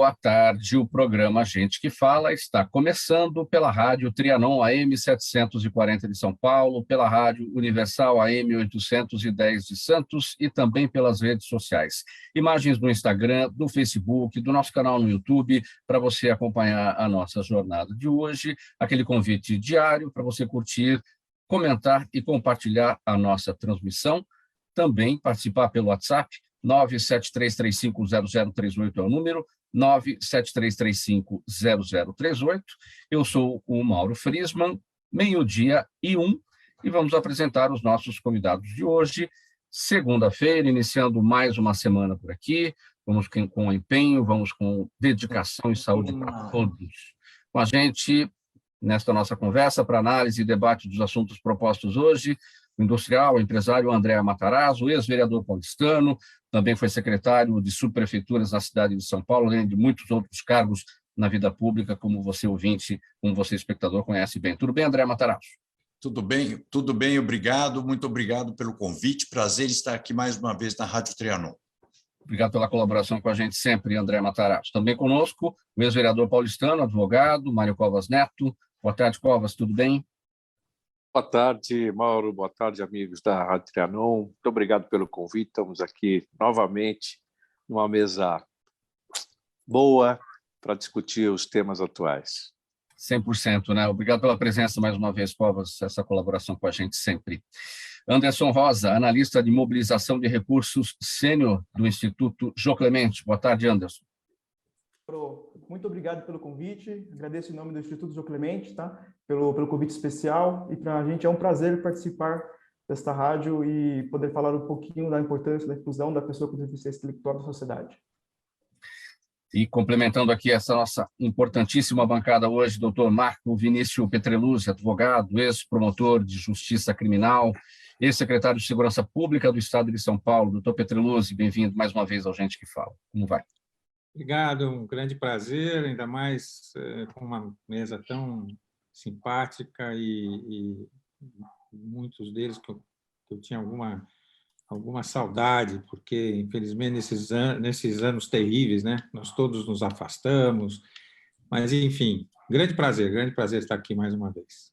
boa tarde. O programa Gente que Fala está começando pela Rádio Trianon AM 740 de São Paulo, pela Rádio Universal AM 810 de Santos e também pelas redes sociais. Imagens no Instagram, no Facebook, do nosso canal no YouTube, para você acompanhar a nossa jornada de hoje. Aquele convite diário para você curtir, comentar e compartilhar a nossa transmissão. Também participar pelo WhatsApp, 973350038 é o número, 973350038. Eu sou o Mauro Friesman, 12:01, e vamos apresentar os nossos convidados de hoje. Segunda-feira, iniciando mais uma semana por aqui, vamos com empenho, vamos com dedicação e saúde para todos. Com a gente, nesta nossa conversa, para análise e debate dos assuntos propostos hoje, o industrial, o empresário André Matarazzo, ex-vereador paulistano, também foi secretário de subprefeituras na cidade de São Paulo, além de muitos outros cargos na vida pública, como você ouvinte, como você espectador conhece bem. Tudo bem, André Matarazzo? Tudo bem, obrigado, muito obrigado pelo convite, prazer estar aqui mais uma vez na Rádio Trianon. Obrigado pela colaboração com a gente sempre, André Matarazzo. Também conosco, o ex-vereador paulistano, advogado, Mário Covas Neto. Boa tarde, Covas, tudo bem? Boa tarde, Mauro. Boa tarde, amigos da Rádio Trianon. Muito obrigado pelo convite. Estamos aqui novamente numa mesa boa para discutir os temas atuais. 100%, né? Obrigado pela presença mais uma vez, Covas, essa colaboração com a gente sempre. Anderson Rosa, analista de mobilização de recursos sênior do Instituto Jô Clemente. Boa tarde, Anderson. Muito obrigado pelo convite, agradeço em nome do Instituto Jô Clemente, tá? Pelo convite especial, e para a gente é um prazer participar desta rádio e poder falar um pouquinho da importância da inclusão da pessoa com deficiência intelectual na sociedade. E complementando aqui essa nossa importantíssima bancada hoje, doutor Marco Vinícius Petreluzzi, advogado, ex-promotor de justiça criminal, ex-secretário de Segurança Pública do Estado de São Paulo. Doutor Petreluzzi, bem-vindo mais uma vez ao Gente que Fala. Como vai? Obrigado, um grande prazer, ainda mais com uma mesa tão simpática e muitos deles que eu tinha alguma saudade, porque, infelizmente, nesses anos terríveis, né, nós todos nos afastamos, mas, enfim, grande prazer estar aqui mais uma vez.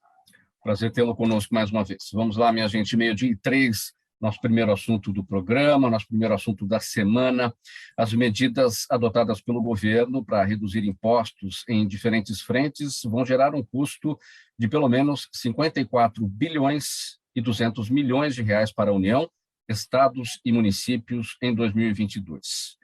Prazer tê-lo conosco mais uma vez. Vamos lá, minha gente, 12:03, nosso primeiro assunto do programa, nosso primeiro assunto da semana, as medidas adotadas pelo governo para reduzir impostos em diferentes frentes vão gerar um custo de pelo menos 54 bilhões e 200 milhões de reais para a União, estados e municípios em 2022.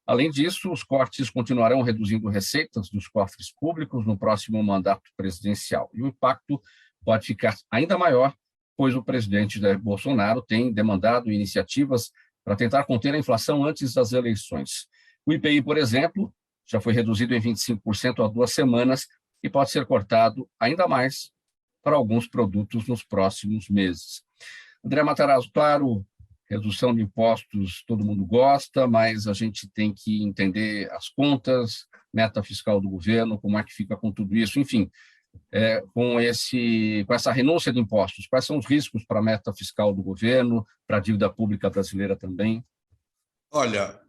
Além disso, os cortes continuarão reduzindo receitas dos cofres públicos no próximo mandato presidencial, e o impacto pode ficar ainda maior, pois o presidente Jair Bolsonaro tem demandado iniciativas para tentar conter a inflação antes das eleições. O IPI, por exemplo, já foi reduzido em 25% há 2 semanas e pode ser cortado ainda mais para alguns produtos nos próximos meses. André Matarazzo, claro, redução de impostos todo mundo gosta, mas a gente tem que entender as contas, meta fiscal do governo, como é que fica com tudo isso, enfim. Com essa renúncia de impostos, quais são os riscos para a meta fiscal do governo, para a dívida pública brasileira também? Olha,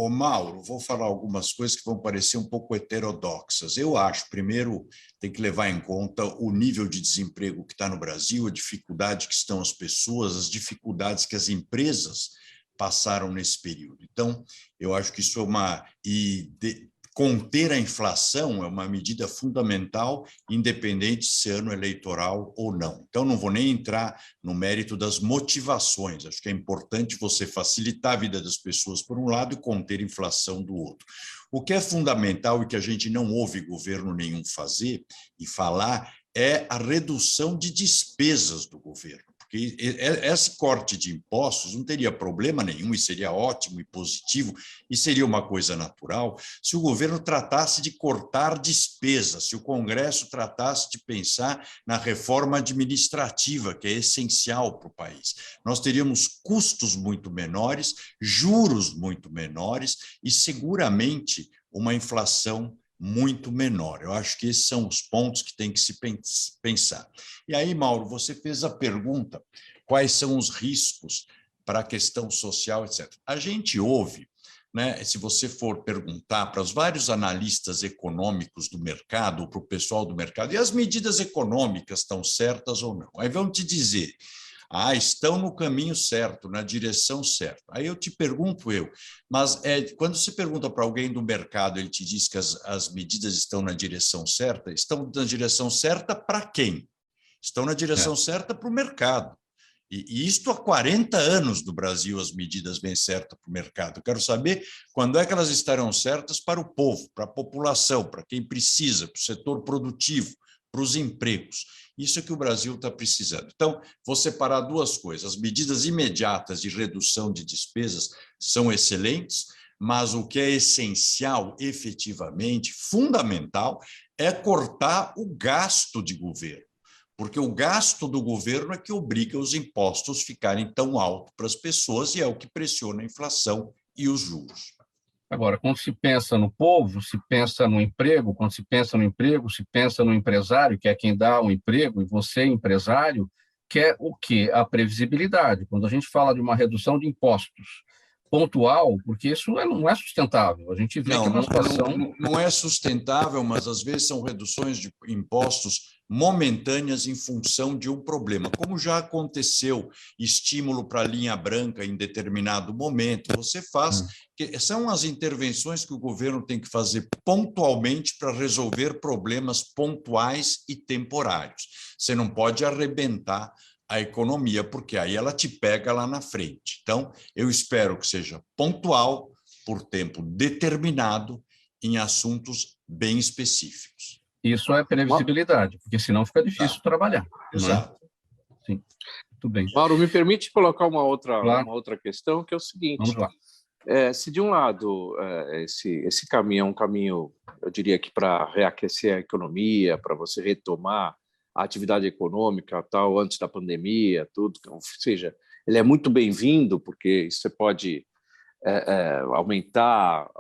Mauro, vou falar algumas coisas que vão parecer um pouco heterodoxas. Eu acho, primeiro, tem que levar em conta o nível de desemprego que está no Brasil, a dificuldade que estão as pessoas, as dificuldades que as empresas passaram nesse período. Então, eu acho que isso é conter a inflação é uma medida fundamental, independente se é ano eleitoral ou não. Então, não vou nem entrar no mérito das motivações. Acho que é importante você facilitar a vida das pessoas, por um lado, e conter a inflação do outro. O que é fundamental e que a gente não ouve governo nenhum fazer e falar é a redução de despesas do governo. Porque esse corte de impostos não teria problema nenhum e seria ótimo e positivo e seria uma coisa natural se o governo tratasse de cortar despesas, se o Congresso tratasse de pensar na reforma administrativa, que é essencial para o país. Nós teríamos custos muito menores, juros muito menores e seguramente uma inflação muito menor. Eu acho que esses são os pontos que tem que se pensar. E aí, Mauro, você fez a pergunta, quais são os riscos para a questão social, etc. A gente ouve né, se você for perguntar para os vários analistas econômicos do mercado, ou para o pessoal do mercado, e as medidas econômicas estão certas ou não? Aí vão te dizer, estão no caminho certo, na direção certa. Aí eu te pergunto mas quando você pergunta para alguém do mercado, ele te diz que as medidas estão na direção certa? Estão na direção certa para quem? Estão na direção certa para o mercado. E isto há 40 anos no Brasil as medidas vêm certas para o mercado. Eu quero saber quando é que elas estarão certas para o povo, para a população, para quem precisa, para o setor produtivo, para os empregos. Isso é que o Brasil está precisando. Então, vou separar duas coisas. As medidas imediatas de redução de despesas são excelentes, mas o que é essencial, efetivamente, fundamental, é cortar o gasto de governo. Porque o gasto do governo é que obriga os impostos a ficarem tão altos para as pessoas e é o que pressiona a inflação e os juros. Agora, quando se pensa no povo, se pensa no emprego, quando se pensa no emprego, se pensa no empresário, que é quem dá o emprego, e você, empresário, quer o quê? A previsibilidade. Quando a gente fala de uma redução de impostos pontual, porque isso não é sustentável. A gente vê que é uma situação... Não é sustentável, mas às vezes são reduções de impostos momentâneas em função de um problema, como já aconteceu, estímulo para a linha branca em determinado momento, você faz, que são as intervenções que o governo tem que fazer pontualmente para resolver problemas pontuais e temporários. Você não pode arrebentar a economia, porque aí ela te pega lá na frente. Então, eu espero que seja pontual, por tempo determinado, em assuntos bem específicos. Isso é previsibilidade, porque senão fica difícil trabalhar. Exato. Né? Sim, muito bem. Mauro, me permite colocar uma Claro. outra questão, que é o seguinte. Vamos lá. Se de um lado esse caminho é um caminho, eu diria que para reaquecer a economia, para você retomar a atividade econômica tal antes da pandemia, tudo, ou seja, ele é muito bem-vindo, porque isso você pode aumentar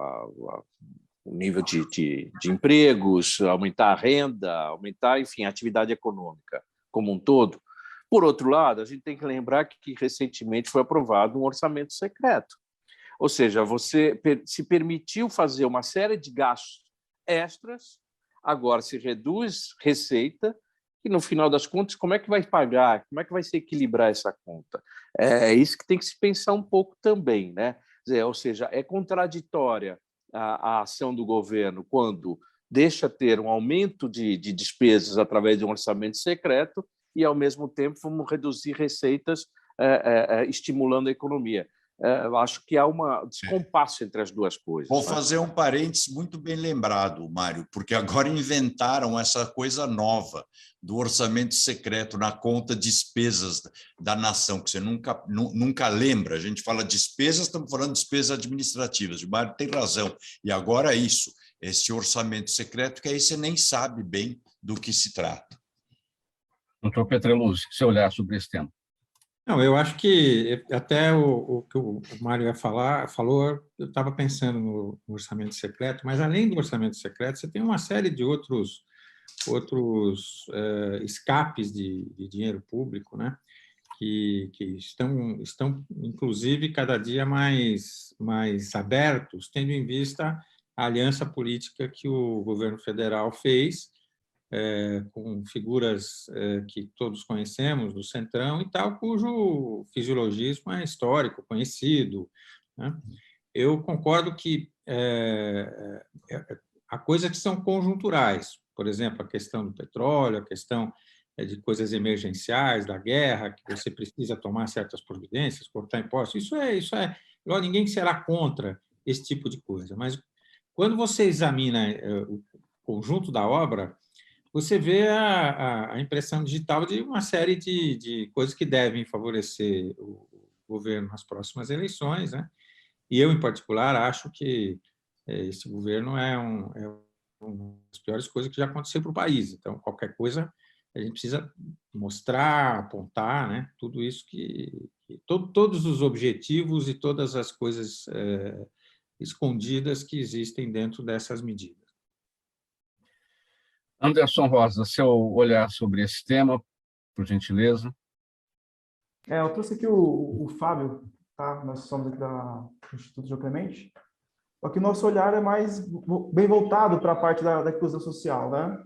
o nível de empregos, aumentar a renda, aumentar, enfim, a atividade econômica como um todo. Por outro lado, a gente tem que lembrar que recentemente foi aprovado um orçamento secreto. Ou seja, você se permitiu fazer uma série de gastos extras, agora se reduz receita, e no final das contas, como é que vai pagar? Como é que vai se equilibrar essa conta? É isso que tem que se pensar um pouco também, né? Ou seja, é contraditória a ação do governo quando deixa ter um aumento de despesas através de um orçamento secreto e, ao mesmo tempo, vamos reduzir receitas estimulando a economia. Acho que há um descompasso entre as duas coisas. Vou fazer um parênteses muito bem lembrado, Mário, porque agora inventaram essa coisa nova do orçamento secreto na conta despesas da nação, que você nunca lembra. A gente fala despesas, estamos falando de despesas administrativas. O Mário tem razão. E agora é isso, esse orçamento secreto, que aí você nem sabe bem do que se trata. Doutor Petreluzzi, seu olhar sobre esse tema. Não, eu acho que até o que o Mário falou, eu estava pensando no orçamento secreto, mas além do orçamento secreto, você tem uma série de outros escapes de dinheiro público, né? que estão, inclusive, cada dia mais abertos, tendo em vista a aliança política que o governo federal fez, com figuras que todos conhecemos, do Centrão e tal, cujo fisiologismo é histórico, conhecido. Né? Eu concordo que há coisas que são conjunturais, por exemplo, a questão do petróleo, a questão de coisas emergenciais, da guerra, que você precisa tomar certas providências, cortar impostos, isso é ninguém será contra esse tipo de coisa, mas quando você examina o conjunto da obra, você vê a impressão digital de uma série de coisas que devem favorecer o governo nas próximas eleições, né? E eu, em particular, acho que esse governo é uma das piores coisas que já aconteceu para o país. Então, qualquer coisa, a gente precisa mostrar, apontar, né? Tudo isso todos os objetivos e todas as coisas escondidas que existem dentro dessas medidas. Anderson Rosa, seu olhar sobre esse tema, por gentileza. Eu trouxe aqui o Fábio, tá? Nós somos aqui do Instituto João Clemente. só que o nosso olhar é mais bem voltado para a parte da inclusão social, né?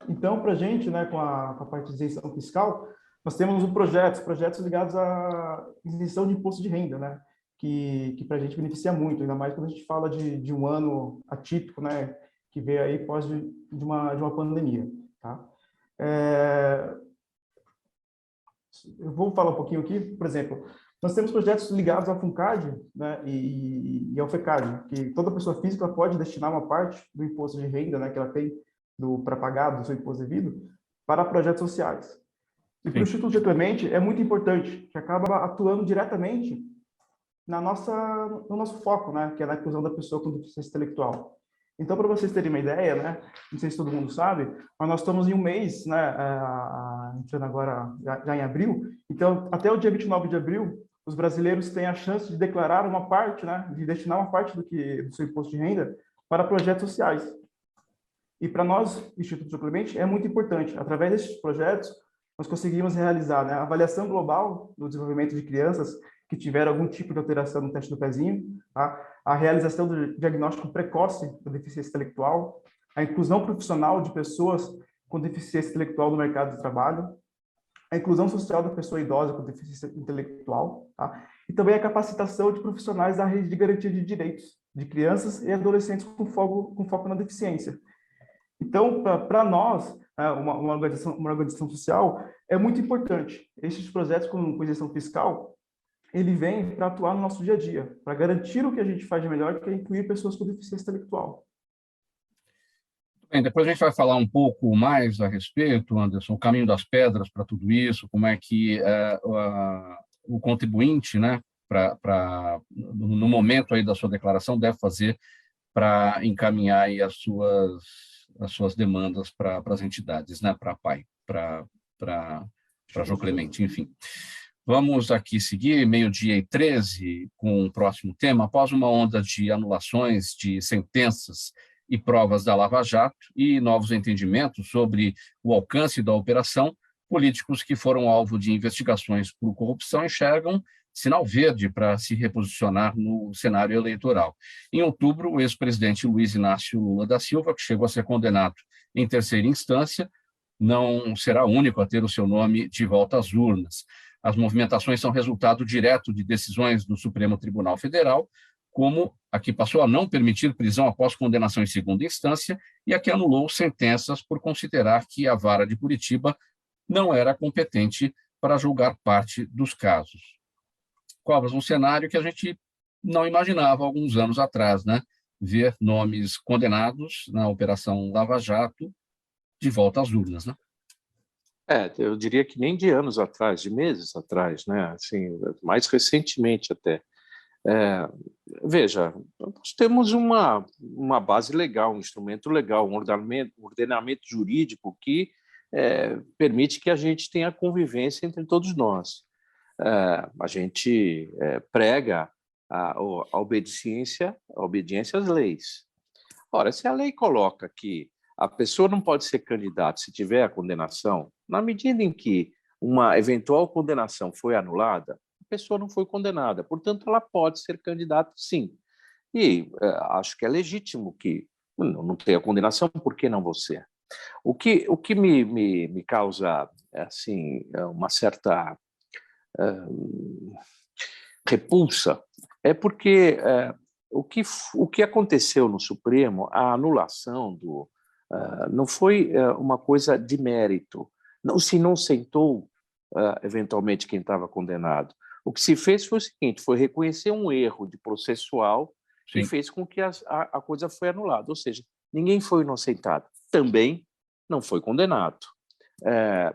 Então, para a gente, né, com a parte de isenção fiscal, nós temos projetos ligados à isenção de imposto de renda, né? Que para a gente beneficia muito, ainda mais quando a gente fala de um ano atípico, né? Que veio aí pós de uma pandemia, tá? Eu vou falar um pouquinho aqui, por exemplo, nós temos projetos ligados à FUNCAD, né, e ao FECAD, que toda pessoa física pode destinar uma parte do imposto de renda, né, que ela tem para pagar do seu imposto devido para projetos sociais. E para o Instituto José Clemente é muito importante, que acaba atuando diretamente no nosso foco, né, que é na inclusão da pessoa com deficiência intelectual. Então, para vocês terem uma ideia, né, não sei se todo mundo sabe, mas nós estamos em um mês, né, entrando agora já em abril, então, até o dia 29 de abril, os brasileiros têm a chance de declarar uma parte, né, de destinar uma parte do seu imposto de renda para projetos sociais. E para nós, Instituto José Clemente, é muito importante. Através desses projetos, nós conseguimos realizar, né, a avaliação global do desenvolvimento de crianças que tiveram algum tipo de alteração no teste do pezinho, tá? A realização do diagnóstico precoce da deficiência intelectual, a inclusão profissional de pessoas com deficiência intelectual no mercado de trabalho, a inclusão social da pessoa idosa com deficiência intelectual, tá? E também a capacitação de profissionais da rede de garantia de direitos de crianças e adolescentes com foco na deficiência. Então, para nós, uma organização social, é muito importante. Esses projetos com isenção fiscal, ele vem para atuar no nosso dia a dia, para garantir o que a gente faz de melhor, que é incluir pessoas com deficiência intelectual. Bem, depois a gente vai falar um pouco mais a respeito, Anderson, o caminho das pedras para tudo isso, como é que o contribuinte, né, no momento aí da sua declaração, deve fazer para encaminhar aí as suas demandas para as entidades, né, para a PAI, para Jô Clemente, enfim. Vamos aqui seguir, 12h13, com o próximo tema. Após uma onda de anulações de sentenças e provas da Lava Jato e novos entendimentos sobre o alcance da operação, políticos que foram alvo de investigações por corrupção enxergam sinal verde para se reposicionar no cenário eleitoral. Em outubro, o ex-presidente Luiz Inácio Lula da Silva, que chegou a ser condenado em terceira instância, não será o único a ter o seu nome de volta às urnas. As movimentações são resultado direto de decisões do Supremo Tribunal Federal, como a que passou a não permitir prisão após condenação em segunda instância e a que anulou sentenças por considerar que a vara de Curitiba não era competente para julgar parte dos casos. Cobras um cenário que a gente não imaginava há alguns anos atrás, né? Ver nomes condenados na Operação Lava Jato de volta às urnas, né? Eu diria que nem de anos atrás, de meses atrás, né? Assim, mais recentemente até. Veja, nós temos uma base legal, um instrumento legal, um ordenamento jurídico que permite que a gente tenha convivência entre todos nós. A gente prega a obediência às leis. Ora, se a lei coloca que a pessoa não pode ser candidata se tiver a condenação, na medida em que uma eventual condenação foi anulada, a pessoa não foi condenada, portanto, ela pode ser candidata, sim. E acho que é legítimo que não tenha condenação, por que não você? O que me causa assim, uma certa repulsa é porque o que aconteceu no Supremo, a anulação não foi uma coisa de mérito, não se inocentou eventualmente quem estava condenado. O que se fez foi o seguinte, foi reconhecer um erro de processual que fez com que a coisa foi anulada, ou seja, ninguém foi inocentado, também não foi condenado.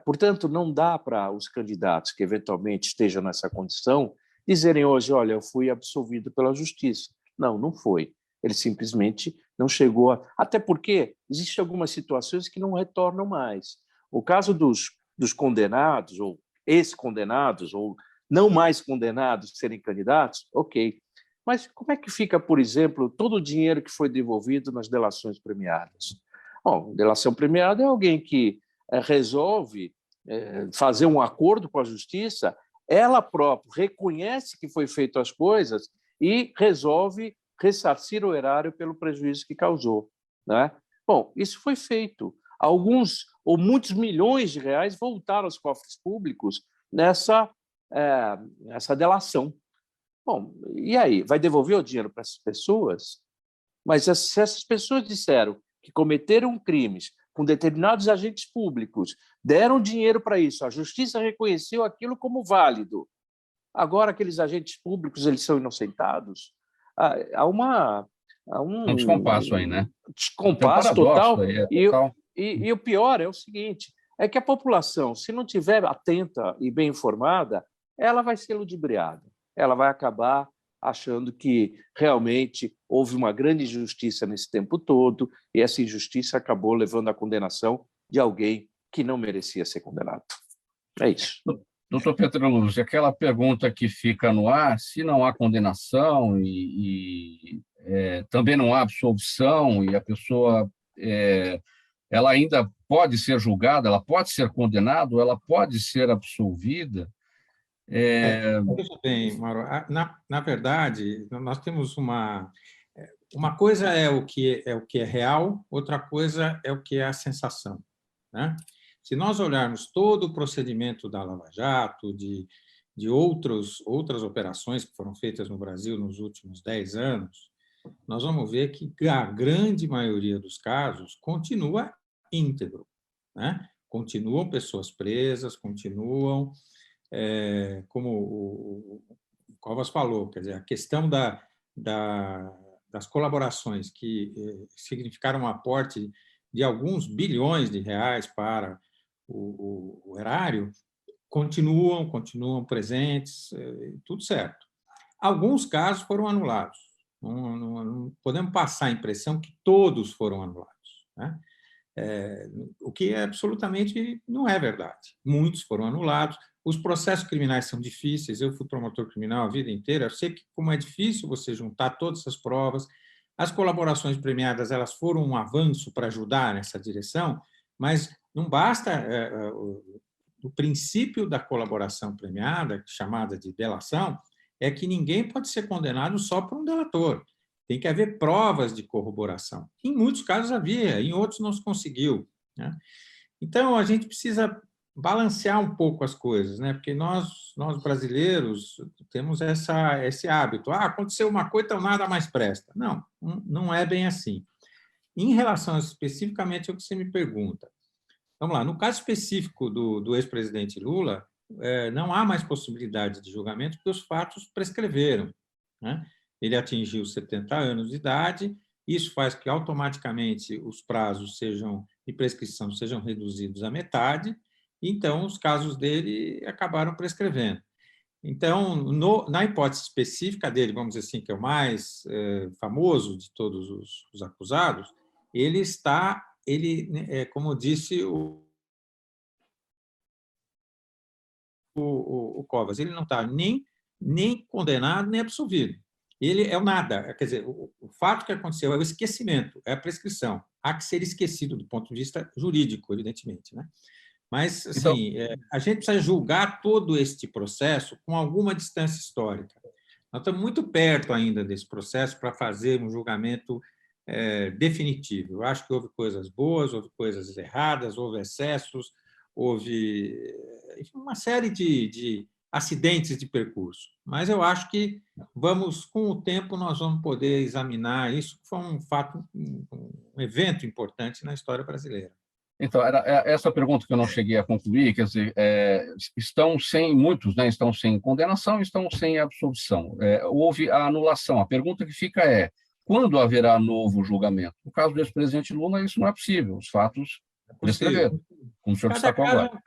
Portanto, não dá para os candidatos que eventualmente estejam nessa condição dizerem hoje, olha, eu fui absolvido pela justiça. Não foi. Ele simplesmente não chegou a... Até porque existem algumas situações que não retornam mais. O caso dos condenados, ou ex-condenados, ou não mais condenados serem candidatos, ok. Mas como é que fica, por exemplo, todo o dinheiro que foi devolvido nas delações premiadas? Bom, delação premiada é alguém que resolve fazer um acordo com a justiça, ela própria reconhece que foi feito as coisas e resolve ressarcir o erário pelo prejuízo que causou, né? Bom, isso foi feito. Alguns ou muitos milhões de reais voltaram aos cofres públicos nessa delação. Bom, e aí? Vai devolver o dinheiro para essas pessoas? Mas se essas pessoas disseram que cometeram crimes com determinados agentes públicos, deram dinheiro para isso, a justiça reconheceu aquilo como válido, agora aqueles agentes públicos eles são inocentados? Há um descompasso aí, né? Descompasso total. Total. E o pior é o seguinte, é que a população, se não estiver atenta e bem informada, ela vai ser ludibriada. Ela vai acabar achando que realmente houve uma grande injustiça nesse tempo todo e essa injustiça acabou levando à condenação de alguém que não merecia ser condenado. É isso. Doutor Petroluzzi, aquela pergunta que fica no ar, se não há condenação e também não há absolvição e a pessoa ela ainda pode ser julgada, ela pode ser condenada, ela pode ser absolvida. Veja bem, Mauro, na verdade, nós temos uma coisa é o que é real, outra coisa é o que é a sensação, né? Se nós olharmos todo o procedimento da Lava Jato, de outras operações que foram feitas no Brasil nos últimos 10 anos, nós vamos ver que a grande maioria dos casos continua íntegro, né? Continuam pessoas presas, continuam, como o Covas falou, quer dizer, a questão das colaborações que significaram um aporte de alguns bilhões de reais para o erário, continuam presentes, tudo certo. Alguns casos foram anulados. Não podemos passar a impressão que todos foram anulados, né? O que absolutamente não é verdade. Muitos foram anulados. Os processos criminais são difíceis. Eu fui promotor criminal a vida inteira. Eu sei que como é difícil você juntar todas essas provas. As colaborações premiadas elas foram um avanço para ajudar nessa direção, mas não basta o princípio da colaboração premiada, chamada de delação, é que ninguém pode ser condenado só por um delator. Tem que haver provas de corroboração. Em muitos casos havia, em outros não se conseguiu, né? Então, a gente precisa balancear um pouco as coisas, né? Porque nós brasileiros temos esse hábito. Aconteceu uma coisa, então nada mais presta. Não é bem assim. Em relação especificamente ao que você me pergunta, vamos lá, no caso específico do ex-presidente Lula, não há mais possibilidade de julgamento porque os fatos prescreveram, né? Ele atingiu 70 anos de idade, isso faz que automaticamente os prazos de prescrição sejam reduzidos à metade, então os casos dele acabaram prescrevendo. Então, na hipótese específica dele, vamos dizer assim, que é o mais famoso de todos os acusados, ele, como disse o Covas, ele não está nem condenado, nem absolvido. Ele é o nada, quer dizer, o fato que aconteceu é o esquecimento, é a prescrição. Há que ser esquecido do ponto de vista jurídico, evidentemente, né? Mas, assim, a gente precisa julgar todo este processo com alguma distância histórica. Nós estamos muito perto ainda desse processo para fazer um julgamento definitivo. Eu acho que houve coisas boas, houve coisas erradas, houve excessos, houve uma série de acidentes de percurso. Mas eu acho que com o tempo, nós vamos poder examinar isso, que foi um fato, um evento importante na história brasileira. Então, era essa pergunta que eu não cheguei a concluir, quer dizer, muitos, né, estão sem condenação, estão sem absolvição. Houve a anulação. A pergunta que fica é, quando haverá novo julgamento? No caso do ex-presidente Lula, isso não é possível, os fatos prescreveram, como o senhor destacou agora.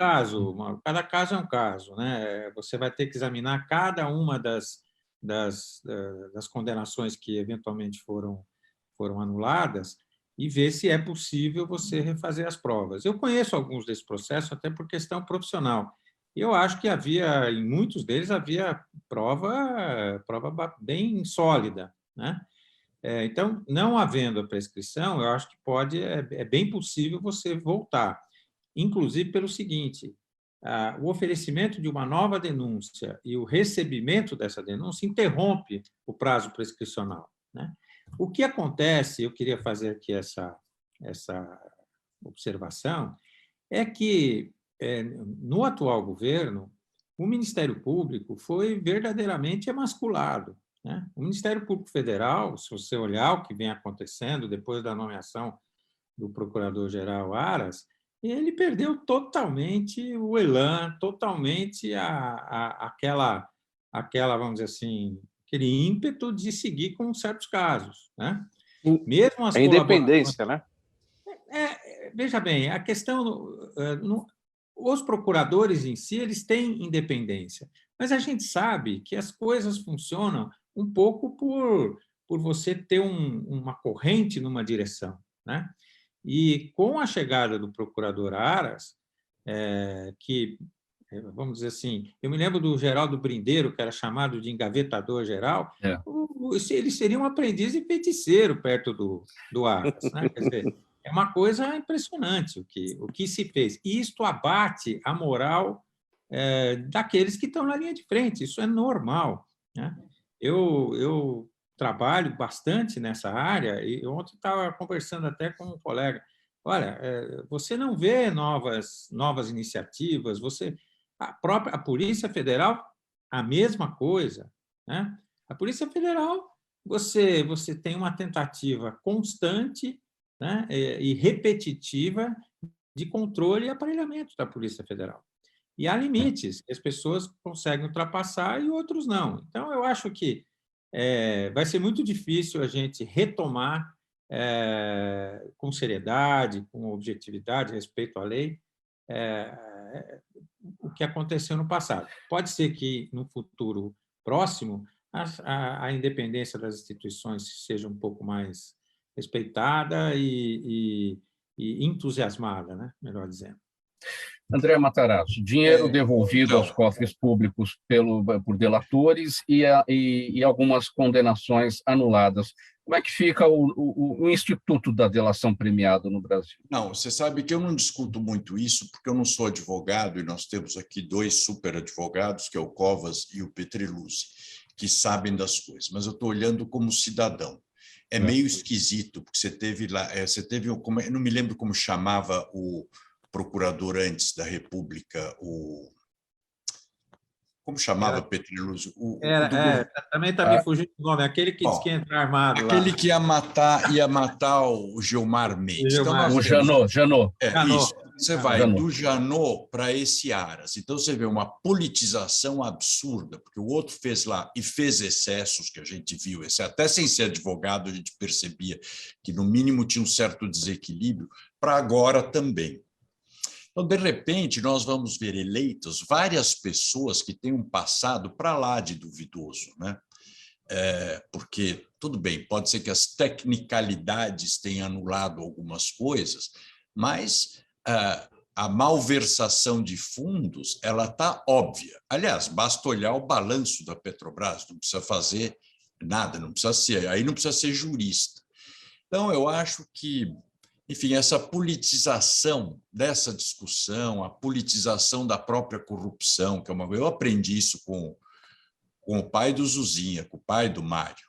Cada caso é um caso, né? Você vai ter que examinar cada uma das condenações que eventualmente foram anuladas e ver se é possível você refazer as provas. Eu conheço alguns desses processos, até por questão profissional. Eu acho que em muitos deles, havia prova bem sólida, né? Então, não havendo a prescrição, eu acho que é bem possível você voltar. Inclusive pelo seguinte, o oferecimento de uma nova denúncia e o recebimento dessa denúncia interrompe o prazo prescricional, né? O que acontece, eu queria fazer aqui essa observação, é que, no atual governo, o Ministério Público foi verdadeiramente emasculado, né? O Ministério Público Federal, se você olhar o que vem acontecendo depois da nomeação do Procurador-Geral Aras, ele perdeu totalmente o elan, totalmente aquela, vamos dizer assim, aquele ímpeto de seguir com certos casos, né? Mesmo as a independência, né? Veja bem, a questão... os procuradores em si, eles têm independência, mas a gente sabe que as coisas funcionam um pouco por você ter uma corrente numa direção, né? E com a chegada do procurador Aras, que, vamos dizer assim, eu me lembro do Geraldo Brindeiro, que era chamado de engavetador geral, ele seria um aprendiz de feiticeiro perto do Aras, né? Quer dizer, é uma coisa impressionante o que se fez. E isto abate a moral daqueles que estão na linha de frente, isso é normal, né? Eu trabalho bastante nessa área e ontem estava conversando até com um colega. Olha, você não vê novas iniciativas, a Polícia Federal, a mesma coisa, né? A Polícia Federal, você tem uma tentativa constante, né, e repetitiva de controle e aparelhamento da Polícia Federal. E há limites que as pessoas conseguem ultrapassar e outros não. Então, eu acho que vai ser muito difícil a gente retomar com seriedade, com objetividade, respeito à lei, o que aconteceu no passado. Pode ser que, no futuro próximo, a independência das instituições seja um pouco mais respeitada e entusiasmada, né? Melhor dizendo. André Matarazzo, dinheiro devolvido aos cofres públicos por delatores e algumas condenações anuladas. Como é que fica o Instituto da Delação Premiada no Brasil? Não, você sabe que eu não discuto muito isso, porque eu não sou advogado, e nós temos aqui dois super advogados, que é o Covas e o Petreluzzi, que sabem das coisas, mas eu estou olhando como cidadão. É meio esquisito, porque você teve lá, eu não me lembro como chamava o procurador antes da República, como chamava Petreluzzi? Também está me fugindo o nome, aquele que disse que ia entrar armado aquele lá. que ia matar o Gilmar Mendes. O Janot. Isso. Você vai do Janot para esse Aras. Então, você vê uma politização absurda, porque o outro fez lá e fez excessos que a gente viu. Até sem ser advogado, a gente percebia que, no mínimo, tinha um certo desequilíbrio, para agora também. Então, de repente, nós vamos ver eleitas várias pessoas que têm um passado para lá de duvidoso, né? Porque, tudo bem, pode ser que as tecnicalidades tenham anulado algumas coisas, mas a malversação de fundos ela está óbvia. Aliás, basta olhar o balanço da Petrobras, não precisa fazer nada, não precisa ser jurista. Então, eu acho que, enfim, essa politização dessa discussão, a politização da própria corrupção, que é uma coisa, eu aprendi isso com o pai do Zuzinha, com o pai do Mário,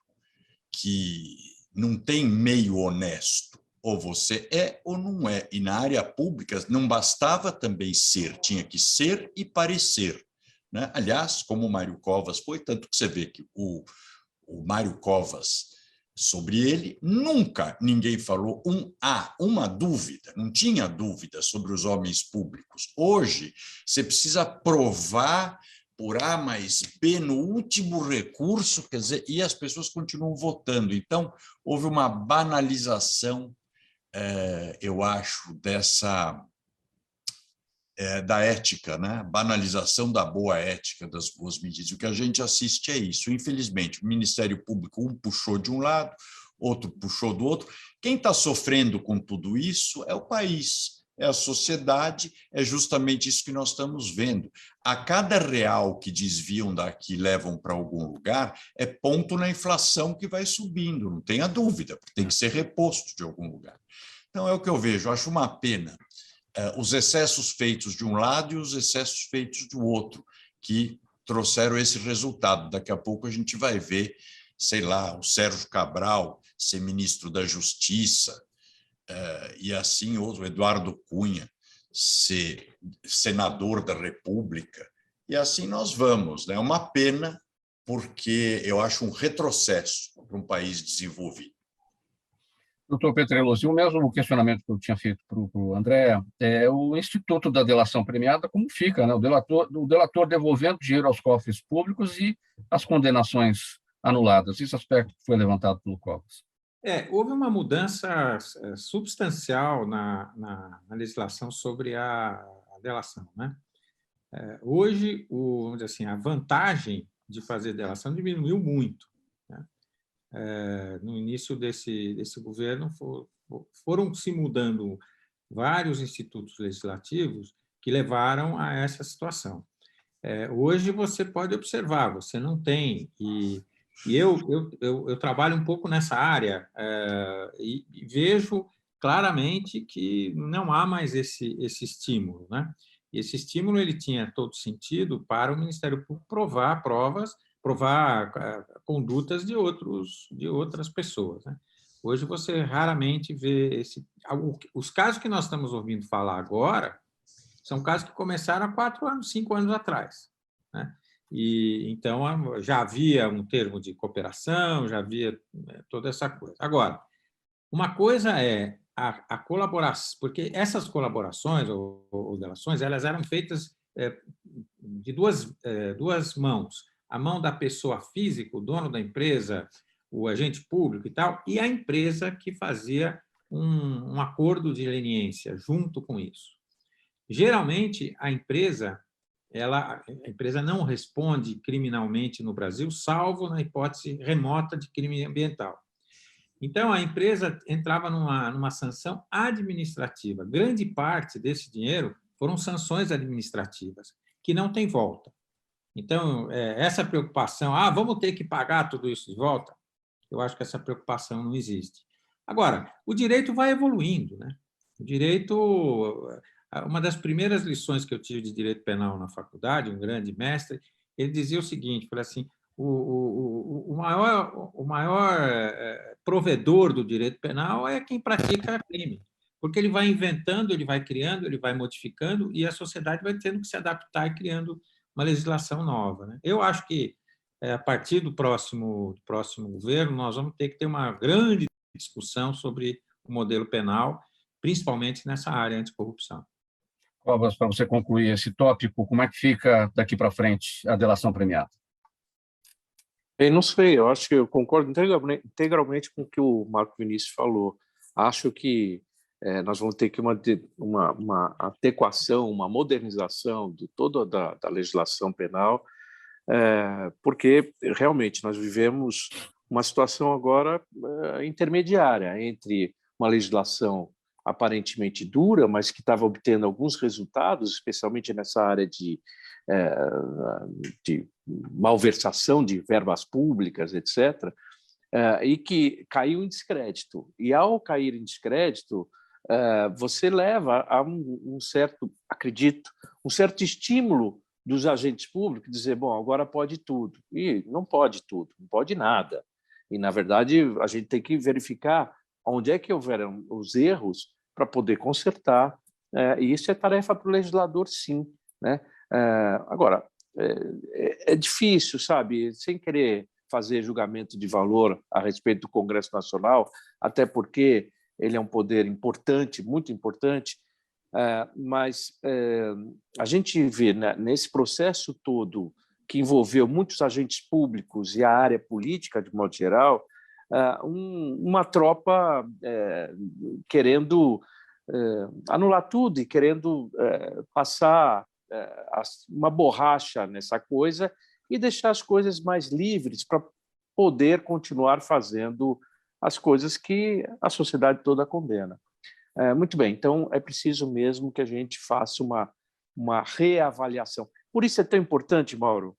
que não tem meio honesto, ou você é ou não é. E na área pública não bastava também ser, tinha que ser e parecer, né? Aliás, como o Mário Covas foi, tanto que você vê que o Mário Covas, sobre ele, nunca ninguém falou uma dúvida, não tinha dúvida sobre os homens públicos. Hoje, você precisa provar por A mais B no último recurso, quer dizer, e as pessoas continuam votando. Então, houve uma banalização, eu acho, da ética, né? Banalização da boa ética, das boas medidas. O que a gente assiste é isso. Infelizmente, o Ministério Público, um puxou de um lado, outro puxou do outro. Quem está sofrendo com tudo isso é o país, é a sociedade, é justamente isso que nós estamos vendo. A cada real que desviam daqui e levam para algum lugar, é ponto na inflação que vai subindo, não tenha dúvida, porque tem que ser reposto de algum lugar. Então, é o que eu vejo, eu acho uma pena os excessos feitos de um lado e os excessos feitos do outro, que trouxeram esse resultado. Daqui a pouco a gente vai ver sei lá, o Sérgio Cabral ser ministro da Justiça, e assim o Eduardo Cunha ser senador da República, e assim nós vamos. É uma pena, porque eu acho um retrocesso para um país desenvolvido. Doutor Petrellosi, o mesmo questionamento que eu tinha feito para o André, o Instituto da Delação Premiada, como fica, né? O delator devolvendo dinheiro aos cofres públicos e as condenações anuladas. Esse aspecto foi levantado pelo Covas. Houve uma mudança substancial na legislação sobre a delação, né? Hoje, vamos dizer assim, a vantagem de fazer delação diminuiu muito, né? No início desse governo, foram se mudando vários institutos legislativos que levaram a essa situação. Hoje, você pode observar, você não tem, e eu trabalho um pouco nessa área, e vejo claramente que não há mais esse estímulo, né? Esse estímulo ele tinha todo sentido para o Ministério Público provar condutas de outras pessoas, né? Hoje você raramente vê os casos que nós estamos ouvindo falar agora são casos que começaram há 4 anos, 5 anos atrás, né? E então já havia um termo de cooperação, já havia toda essa coisa. Agora, uma coisa é a colaboração, porque essas colaborações ou delações, elas eram feitas de duas mãos. A mão da pessoa física, o dono da empresa, o agente público e tal, e a empresa que fazia um acordo de leniência junto com isso. Geralmente, a empresa não responde criminalmente no Brasil, salvo na hipótese remota de crime ambiental. Então, a empresa entrava numa sanção administrativa. Grande parte desse dinheiro foram sanções administrativas, que não tem volta. Então, essa preocupação, vamos ter que pagar tudo isso de volta, eu acho que essa preocupação não existe. Agora, o direito vai evoluindo, né? O direito, uma das primeiras lições que eu tive de direito penal na faculdade, um grande mestre, ele dizia o seguinte, falou assim, o maior provedor do direito penal é quem pratica crime, porque ele vai inventando, ele vai criando, ele vai modificando e a sociedade vai tendo que se adaptar e criando uma legislação nova, né? Eu acho que, a partir do próximo governo, nós vamos ter que ter uma grande discussão sobre o modelo penal, principalmente nessa área anticorrupção. Covas, para você concluir esse tópico, como é que fica daqui para frente a delação premiada? Eu não sei, eu acho que eu concordo integralmente com o que o Marco Vinícius falou. Acho que nós vamos ter que uma adequação, uma modernização de toda da legislação penal, porque realmente nós vivemos uma situação agora intermediária entre uma legislação aparentemente dura, mas que estava obtendo alguns resultados, especialmente nessa área de malversação de verbas públicas, etc., e que caiu em descrédito. E, ao cair em descrédito, você leva a um certo, acredito, um certo estímulo dos agentes públicos, dizer, bom, agora pode tudo. E não pode tudo, não pode nada. E, na verdade, a gente tem que verificar onde é que houveram os erros para poder consertar, e isso é tarefa para o legislador, sim, né? Agora, é difícil, sabe, sem querer fazer julgamento de valor a respeito do Congresso Nacional, até porque ele é um poder importante, muito importante, mas a gente vê, né, nesse processo todo que envolveu muitos agentes públicos e a área política, de modo geral, uma tropa querendo anular tudo e querendo passar uma borracha nessa coisa e deixar as coisas mais livres para poder continuar fazendo as coisas que a sociedade toda condena. Muito bem, então é preciso mesmo que a gente faça uma reavaliação. Por isso é tão importante, Mauro,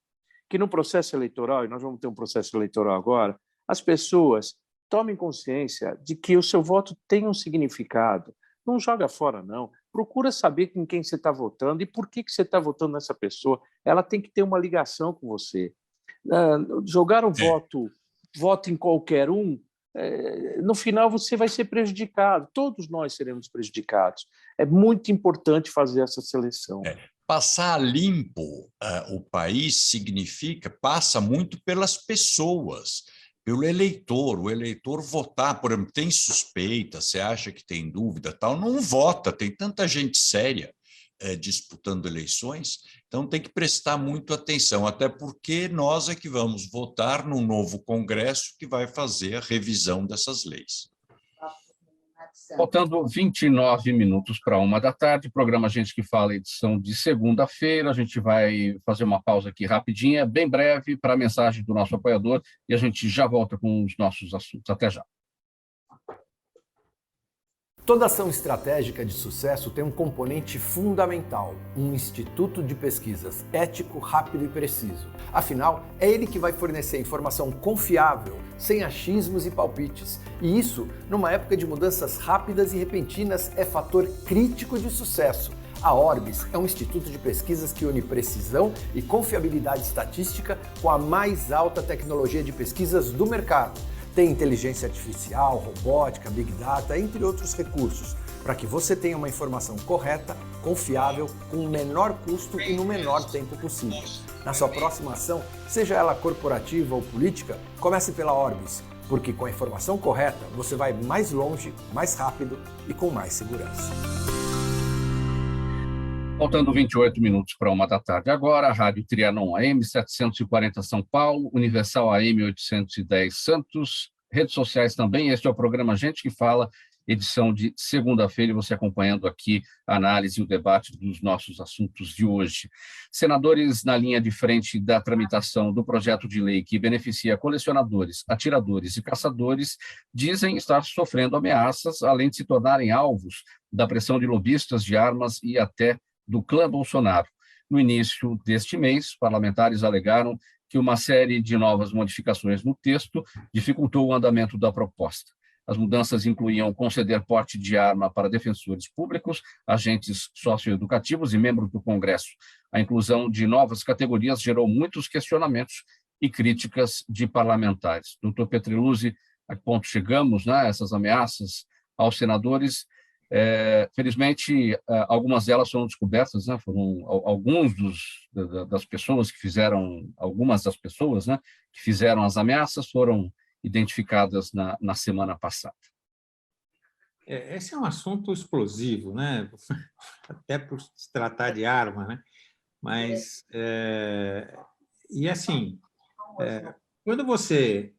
que no processo eleitoral, e nós vamos ter um processo eleitoral agora, as pessoas tomem consciência de que o seu voto tem um significado. Não joga fora, não. Procura saber em quem você está votando e por que você está votando nessa pessoa. Ela tem que ter uma ligação com você. Jogar um voto vota em qualquer um, no final você vai ser prejudicado, todos nós seremos prejudicados. É muito importante fazer essa seleção. Passar limpo o país passa muito pelas pessoas, pelo eleitor. O eleitor votar, por exemplo, tem suspeita, você acha que tem dúvida, tal, não vota, tem tanta gente séria disputando eleições, então tem que prestar muito atenção, até porque nós é que vamos votar num novo Congresso que vai fazer a revisão dessas leis. Faltando 29 minutos para 13h, programa Gente que Fala, edição de segunda-feira. A gente vai fazer uma pausa aqui rapidinha, bem breve, para a mensagem do nosso apoiador, e a gente já volta com os nossos assuntos. Até já. Toda ação estratégica de sucesso tem um componente fundamental, um instituto de pesquisas ético, rápido e preciso. Afinal, é ele que vai fornecer informação confiável, sem achismos e palpites. E isso, numa época de mudanças rápidas e repentinas, é fator crítico de sucesso. A Orbis é um instituto de pesquisas que une precisão e confiabilidade estatística com a mais alta tecnologia de pesquisas do mercado. Tem inteligência artificial, robótica, big data, entre outros recursos, para que você tenha uma informação correta, confiável, com o menor custo e no menor tempo possível. Na sua próxima ação, seja ela corporativa ou política, comece pela Orbis, porque com a informação correta você vai mais longe, mais rápido e com mais segurança. Faltando 28 minutos para 13h agora, a Rádio Trianon AM 740 São Paulo, Universal AM 810 Santos, redes sociais também. Este é o programa Gente que Fala, edição de segunda-feira, e você acompanhando aqui a análise e o debate dos nossos assuntos de hoje. Senadores na linha de frente da tramitação do projeto de lei que beneficia colecionadores, atiradores e caçadores dizem estar sofrendo ameaças, além de se tornarem alvos da pressão de lobistas de armas e até do clã Bolsonaro. No início deste mês, parlamentares alegaram que uma série de novas modificações no texto dificultou o andamento da proposta. As mudanças incluíam conceder porte de arma para defensores públicos, agentes socioeducativos e membros do Congresso. A inclusão de novas categorias gerou muitos questionamentos e críticas de parlamentares. Doutor Petreluzzi, a que ponto chegamos, né, essas ameaças aos senadores? Felizmente, algumas delas foram descobertas, né? Foram das pessoas que fizeram, algumas das pessoas, né, que fizeram as ameaças foram identificadas na semana passada. Esse é um assunto explosivo, né? Até por se tratar de arma, né? Mas, e assim, quando você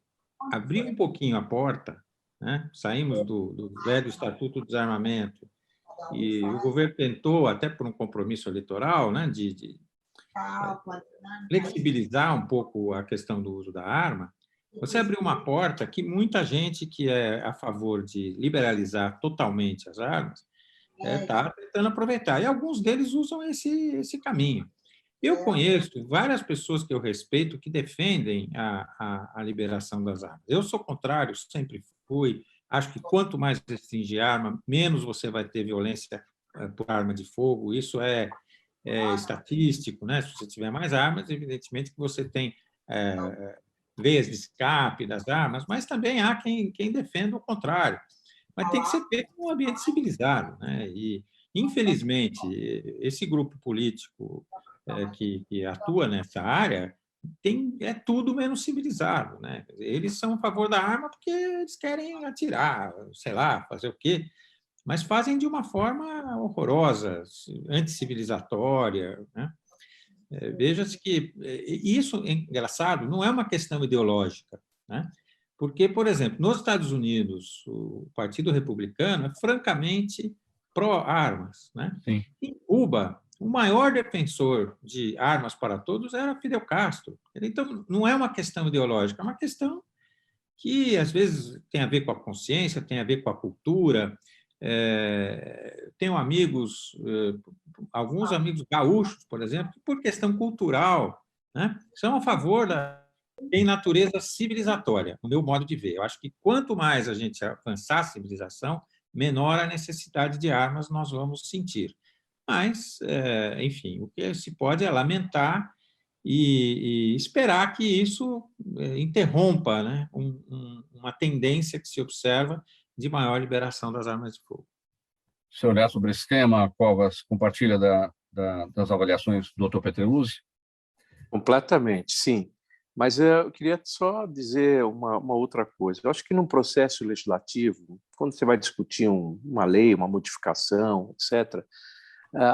abrir um pouquinho a porta, né? Saímos do velho Estatuto do Desarmamento e o governo tentou, até por um compromisso eleitoral, né, de flexibilizar um pouco a questão do uso da arma. Você abriu uma porta que muita gente que é a favor de liberalizar totalmente as armas está tentando aproveitar, e alguns deles usam esse caminho. Eu conheço várias pessoas que eu respeito que defendem a liberação das armas. Eu sou contrário, sempre fui. Acho que quanto mais restringir arma, menos você vai ter violência por arma de fogo. Isso é estatístico, né? Se você tiver mais armas, evidentemente que você tem veias de escape das armas, mas também há quem defenda o contrário. Mas tem que ser feito num ambiente civilizado, né? E, infelizmente, esse grupo político que atua nessa área é tudo menos civilizado, né? Eles são a favor da arma porque eles querem atirar, sei lá, fazer o quê, mas fazem de uma forma horrorosa, anticivilizatória, né? Veja-se que isso, é engraçado, não é uma questão ideológica, né? Porque, por exemplo, nos Estados Unidos, o Partido Republicano é francamente pró-armas, né? Sim. Em Cuba, o maior defensor de armas para todos era Fidel Castro. Então, não é uma questão ideológica, é uma questão que, às vezes, tem a ver com a consciência, tem a ver com a cultura. Tenho amigos, alguns amigos gaúchos, por exemplo, que, por questão cultural, né, são a favor tem natureza civilizatória, no meu modo de ver. Eu acho que quanto mais a gente avançar a civilização, menor a necessidade de armas nós vamos sentir. Mas, enfim, o que se pode é lamentar e esperar que isso interrompa, né, uma tendência que se observa de maior liberação das armas de fogo. Se olhar sobre esse tema, Covas, compartilha das avaliações do Dr. Petreluzzi? Completamente, sim. Mas eu queria só dizer uma outra coisa. Eu acho que num processo legislativo, quando você vai discutir uma lei, uma modificação, etc.,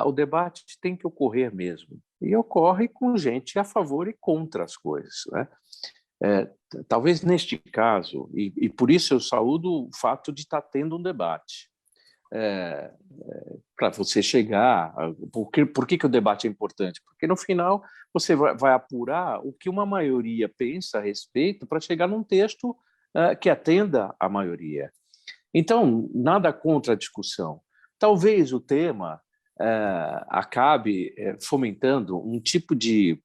o debate tem que ocorrer mesmo. E ocorre com gente a favor e contra as coisas, né? Talvez neste caso, e por isso eu saúdo o fato de estar tendo um debate, para você chegar... Por que o debate é importante? Porque, no final, você vai apurar o que uma maioria pensa a respeito para chegar num texto que atenda a maioria. Então, nada contra a discussão. Talvez o tema acabe fomentando um tipo de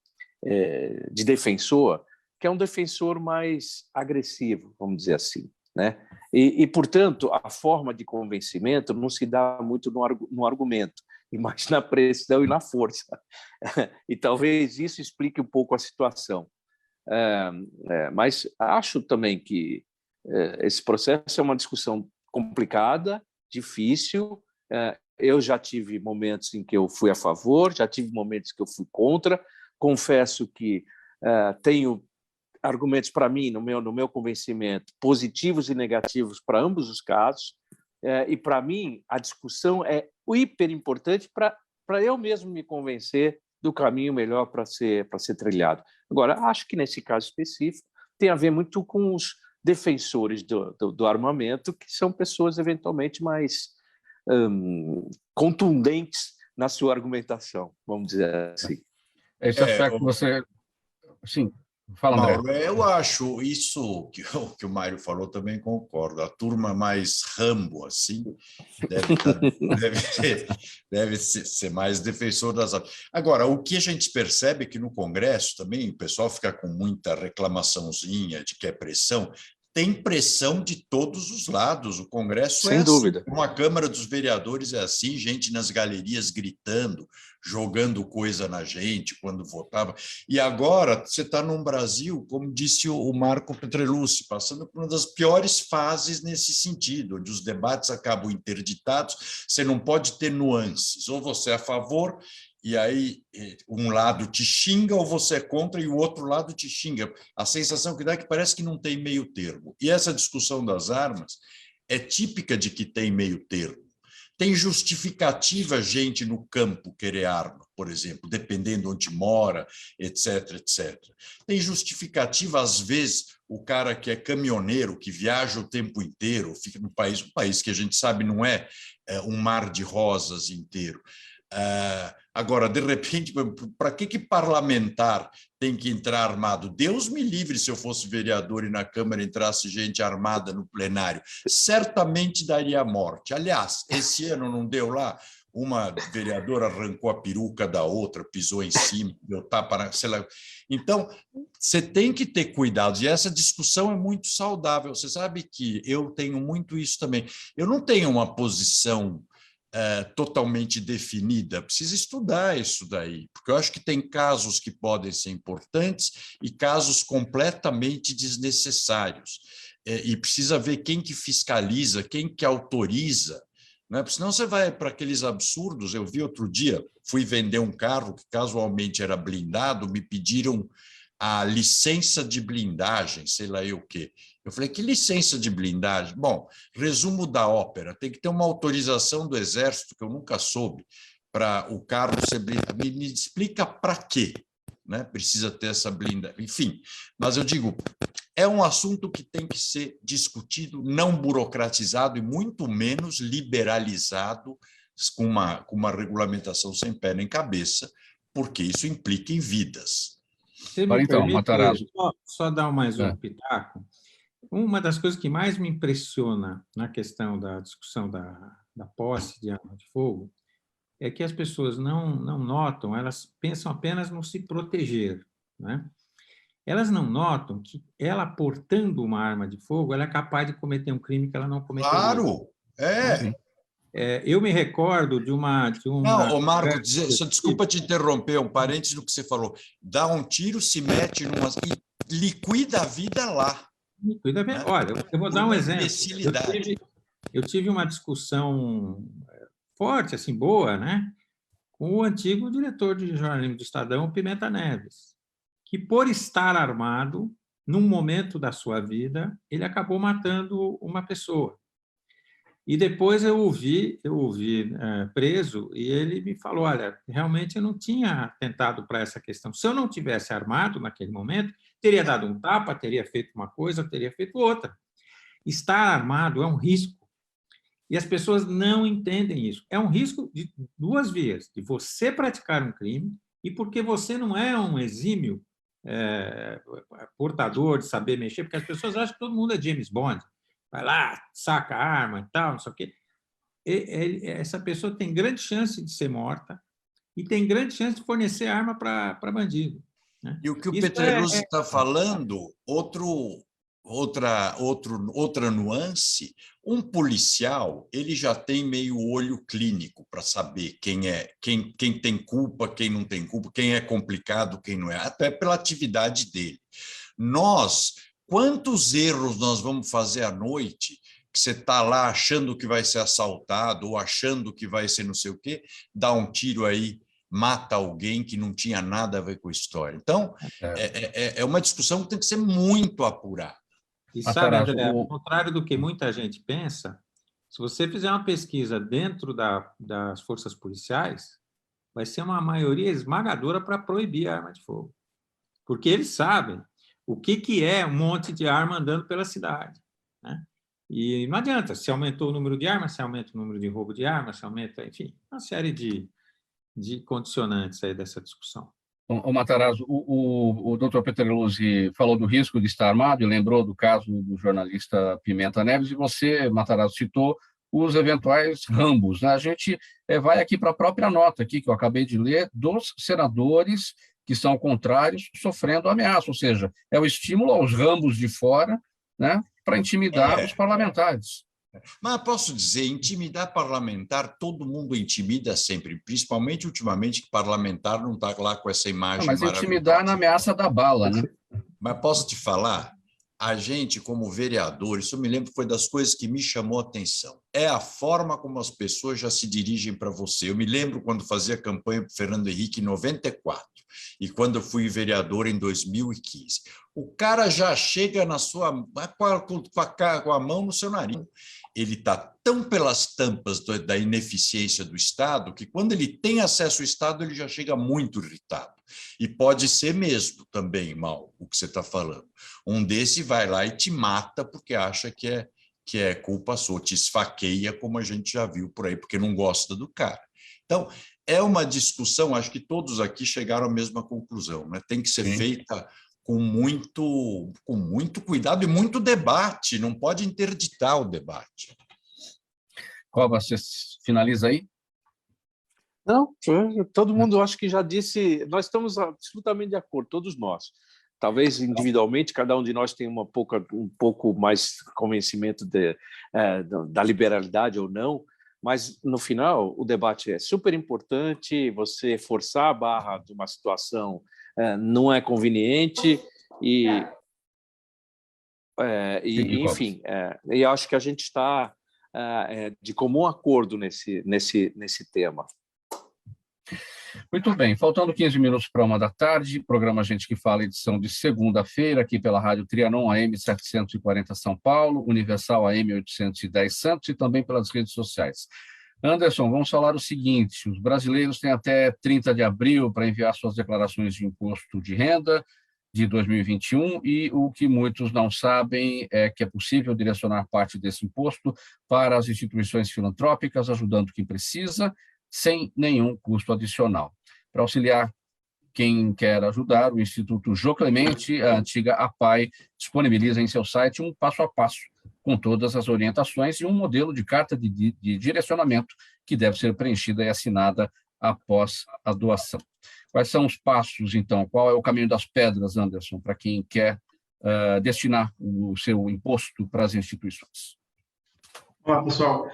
defensor que é um defensor mais agressivo, vamos dizer assim, né? E, portanto, a forma de convencimento não se dá muito no argumento, mas na pressão e na força. E talvez isso explique um pouco a situação. Mas acho também que esse processo é uma discussão complicada, difícil. Eu já tive momentos em que eu fui a favor, já tive momentos que eu fui contra. Confesso que tenho argumentos para mim, no meu convencimento, positivos e negativos para ambos os casos, e para mim a discussão é hiper importante para eu mesmo me convencer do caminho melhor para ser trilhado. Agora, acho que nesse caso específico tem a ver muito com os defensores do armamento, que são pessoas eventualmente mais contundentes na sua argumentação, vamos dizer assim. Esse aspecto que você... Sim. Fala, André. Mauro, eu acho isso que o Mário falou, também concordo. A turma mais Rambo, assim, deve ser mais defensor das armas. Agora, o que a gente percebe é que no Congresso também o pessoal fica com muita reclamaçãozinha de que é pressão. Tem pressão de todos os lados. O Congresso sem dúvida. Assim, como a Câmara dos Vereadores é assim, gente nas galerias gritando, jogando coisa na gente quando votava. E agora você está num Brasil, como disse o Marco Petreluzzi, passando por uma das piores fases nesse sentido, onde os debates acabam interditados, você não pode ter nuances. Ou você é a favor, e aí um lado te xinga, ou você é contra e o outro lado te xinga. A sensação que dá é que parece que não tem meio termo. E essa discussão das armas é típica de que tem meio termo. Tem justificativa gente no campo querer arma, por exemplo, dependendo onde mora, etc, etc. Tem justificativa, às vezes, o cara que é caminhoneiro, que viaja o tempo inteiro, fica no país, um país que a gente sabe não é um mar de rosas inteiro. Agora, de repente, para que parlamentar tem que entrar armado? Deus me livre se eu fosse vereador e na Câmara entrasse gente armada no plenário. Certamente daria morte. Aliás, esse ano não deu lá? Uma vereadora arrancou a peruca da outra, pisou em cima, deu tapa, sei lá. Então, você tem que ter cuidado. E essa discussão é muito saudável. Você sabe que eu tenho muito isso também. Eu não tenho uma posição totalmente definida, precisa estudar isso daí, porque eu acho que tem casos que podem ser importantes e casos completamente desnecessários, e precisa ver quem que fiscaliza, quem que autoriza, né? Porque senão você vai para aqueles absurdos. Eu vi outro dia, fui vender um carro que casualmente era blindado, me pediram a licença de blindagem, sei lá eu o quê. Eu falei, que licença de blindagem? Bom, resumo da ópera, tem que ter uma autorização do Exército, que eu nunca soube, para o carro ser blindado. Me explica para quê, né? Precisa ter essa blindagem. Enfim, mas eu digo, é um assunto que tem que ser discutido, não burocratizado e muito menos liberalizado com uma regulamentação sem pé nem cabeça, porque isso implica em vidas. Você me permite só dar mais um pitaco? Uma das coisas que mais me impressiona na questão da discussão da posse de arma de fogo é que as pessoas não notam, elas pensam apenas no se proteger, né? Elas não notam que ela, portando uma arma de fogo, ela é capaz de cometer um crime que ela não cometeria. Claro, é. Eu me recordo de uma... Não, Marco, desculpa te interromper, um parênteses do que você falou. Dá um tiro, se mete e liquida a vida lá. Liquida, né? Olha, eu vou dar um exemplo. Eu tive uma discussão forte, assim, boa, né, com o antigo diretor de jornalismo do Estadão, Pimenta Neves, que, por estar armado, num momento da sua vida, ele acabou matando uma pessoa. E depois eu o vi preso e ele me falou, olha, realmente eu não tinha atentado para essa questão. Se eu não tivesse armado naquele momento, teria dado um tapa, teria feito uma coisa, teria feito outra. Estar armado é um risco. E as pessoas não entendem isso. É um risco de duas vias, de você praticar um crime e porque você não é um exímio portador de saber mexer, porque as pessoas acham que todo mundo é James Bond. Vai lá, saca a arma e tal, não sei o quê. Essa pessoa tem grande chance de ser morta e tem grande chance de fornecer arma para bandido. Né? E o que o Petreluzzi está falando, outra nuance, um policial ele já tem meio olho clínico para saber quem tem culpa, quem não tem culpa, quem é complicado, quem não é, até pela atividade dele. Quantos erros nós vamos fazer à noite que você está lá achando que vai ser assaltado ou achando que vai ser não sei o quê, dá um tiro aí, mata alguém que não tinha nada a ver com a história. Então, é uma discussão que tem que ser muito apurada. E sabe, André, ao contrário do que muita gente pensa, se você fizer uma pesquisa dentro das forças policiais, vai ser uma maioria esmagadora para proibir a arma de fogo. Porque eles sabem o que é um monte de arma andando pela cidade. Né? E não adianta, se aumentou o número de armas, se aumenta o número de roubo de armas, se aumenta, enfim, uma série de condicionantes aí dessa discussão. O Matarazzo, o doutor Petreluzzi falou do risco de estar armado e lembrou do caso do jornalista Pimenta Neves, e você, Matarazzo, citou os eventuais rambos. Né? A gente vai aqui para a própria nota aqui, que eu acabei de ler, dos senadores que são contrários sofrendo ameaça, ou seja, é o estímulo aos rambos de fora, né, para intimidar os parlamentares. Mas posso dizer, intimidar parlamentar, todo mundo intimida sempre, principalmente ultimamente que parlamentar não está lá com essa imagem maravilhosa. Mas intimidar na ameaça da bala, né? Mas posso te falar, a gente como vereador, isso eu me lembro que foi das coisas que me chamou a atenção, é a forma como as pessoas já se dirigem para você. Eu me lembro quando fazia campanha para o Fernando Henrique em 94 e quando eu fui vereador em 2015. O cara já chega na sua com a mão no seu nariz. Ele está tão pelas tampas da ineficiência do Estado que, quando ele tem acesso ao Estado, ele já chega muito irritado. E pode ser mesmo também, mal, o que você está falando. Um desse vai lá e te mata porque acha que é culpa sua, te esfaqueia, como a gente já viu por aí, porque não gosta do cara. Então, é uma discussão, acho que todos aqui chegaram à mesma conclusão, né? Tem que ser feita com muito cuidado e muito debate, não pode interditar o debate. Cova, você finaliza aí? Não, todo mundo acho que já disse, nós estamos absolutamente de acordo, todos nós. Talvez individualmente cada um de nós tenha um pouco mais convencimento da liberalidade ou não, mas no final o debate é super importante, você forçar a barra de uma situação não é conveniente enfim, eu acho que a gente está de comum acordo nesse tema. Muito bem, faltando 15 minutos para 13h, programa Gente que Fala, edição de segunda-feira, aqui pela Rádio Trianon, AM 740 São Paulo, Universal AM 810 Santos e também pelas redes sociais. Anderson, vamos falar o seguinte: os brasileiros têm até 30 de abril para enviar suas declarações de imposto de renda de 2021 e o que muitos não sabem é que é possível direcionar parte desse imposto para as instituições filantrópicas, ajudando quem precisa, sem nenhum custo adicional. Para auxiliar quem quer ajudar, o Instituto Jô Clemente, a antiga APAI, disponibiliza em seu site um passo a passo, com todas as orientações e um modelo de carta de direcionamento que deve ser preenchida e assinada após a doação. Quais são os passos, então? Qual é o caminho das pedras, Anderson, para quem quer destinar o seu imposto para as instituições? Olá, pessoal.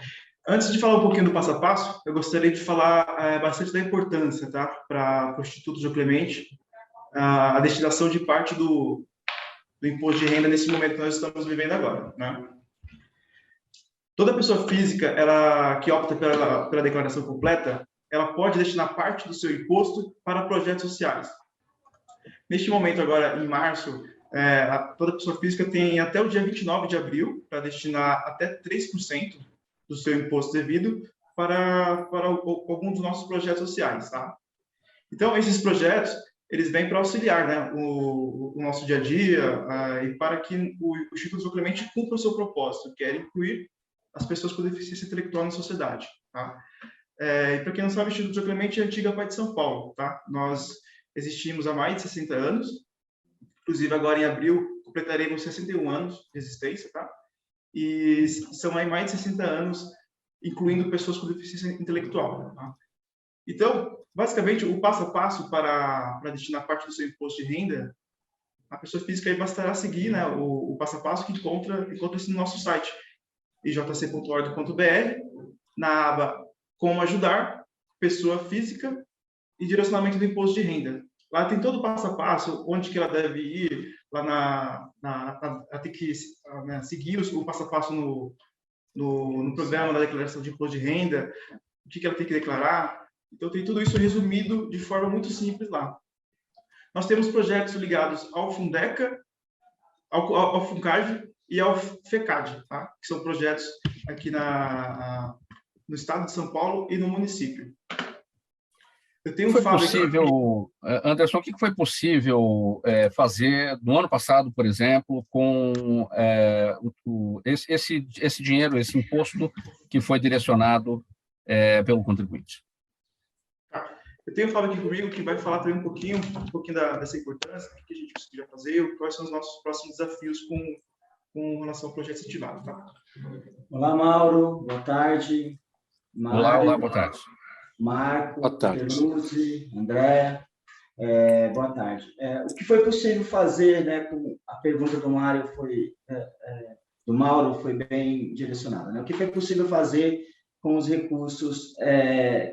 Antes de falar um pouquinho do passo a passo, eu gostaria de falar bastante da importância, tá, para o Instituto João Clemente, a destinação de parte do imposto de renda nesse momento que nós estamos vivendo agora, né? Toda pessoa física, ela que opta pela declaração completa, ela pode destinar parte do seu imposto para projetos sociais. Neste momento agora, em março, toda pessoa física tem até o dia 29 de abril para destinar até 3% do seu imposto devido para algum dos nossos projetos sociais, tá? Então, esses projetos, eles vêm para auxiliar, né, o nosso dia a dia e para que o Instituto João Clemente cumpra o seu propósito, que é incluir as pessoas com deficiência intelectual na sociedade, tá? E para quem não sabe, o Instituto João Clemente é a antiga PAI de São Paulo, tá? Nós existimos há mais de 60 anos, inclusive agora em abril completaremos 61 anos de existência, tá? E são aí mais de 60 anos, incluindo pessoas com deficiência intelectual, tá? Então, basicamente, o passo a passo para destinar parte do seu imposto de renda, a pessoa física aí bastará seguir, né, o passo a passo que encontra-se no nosso site, ijc.org.br, na aba Como Ajudar, Pessoa Física e Direcionamento do Imposto de Renda. Lá tem todo o passo a passo, onde que ela deve ir, lá ela tem que seguir o passo a passo no programa da declaração de imposto de renda, o que ela tem que declarar. Então, tem tudo isso resumido de forma muito simples lá. Nós temos projetos ligados ao Fundeca, ao Funcad e ao FECAD, tá? Que são projetos aqui no estado de São Paulo e no município. Eu tenho Anderson, o que foi possível fazer no ano passado, por exemplo, com esse dinheiro, esse imposto que foi direcionado pelo contribuinte? Eu tenho o Fábio aqui comigo, que vai falar também um pouquinho dessa importância, o que a gente conseguiu fazer, quais são os nossos próximos desafios com relação ao projeto incentivado. Tá? Olá, Mauro. Boa tarde. Mário, olá, boa tarde. Marco, boa tarde. Peruzzi, André, boa tarde. O que foi possível fazer, né, com a pergunta do Mário do Mauro foi bem direcionada, né? O que foi possível fazer com os recursos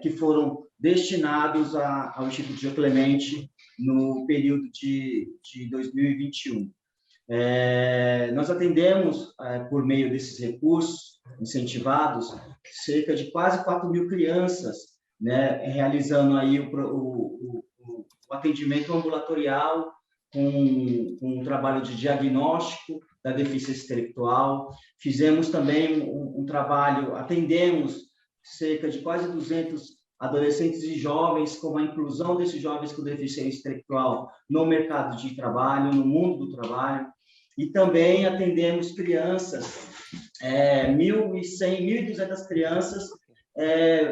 que foram destinados ao Instituto João Clemente no período de 2021? Nós atendemos, por meio desses recursos incentivados, cerca de quase 4.000 crianças, né, realizando aí o atendimento ambulatorial com um trabalho de diagnóstico da deficiência intelectual. Fizemos também um trabalho, atendemos cerca de quase 200 adolescentes e jovens, com a inclusão desses jovens com deficiência intelectual no mercado de trabalho, no mundo do trabalho. E também atendemos crianças, 1.100, 1.200 crianças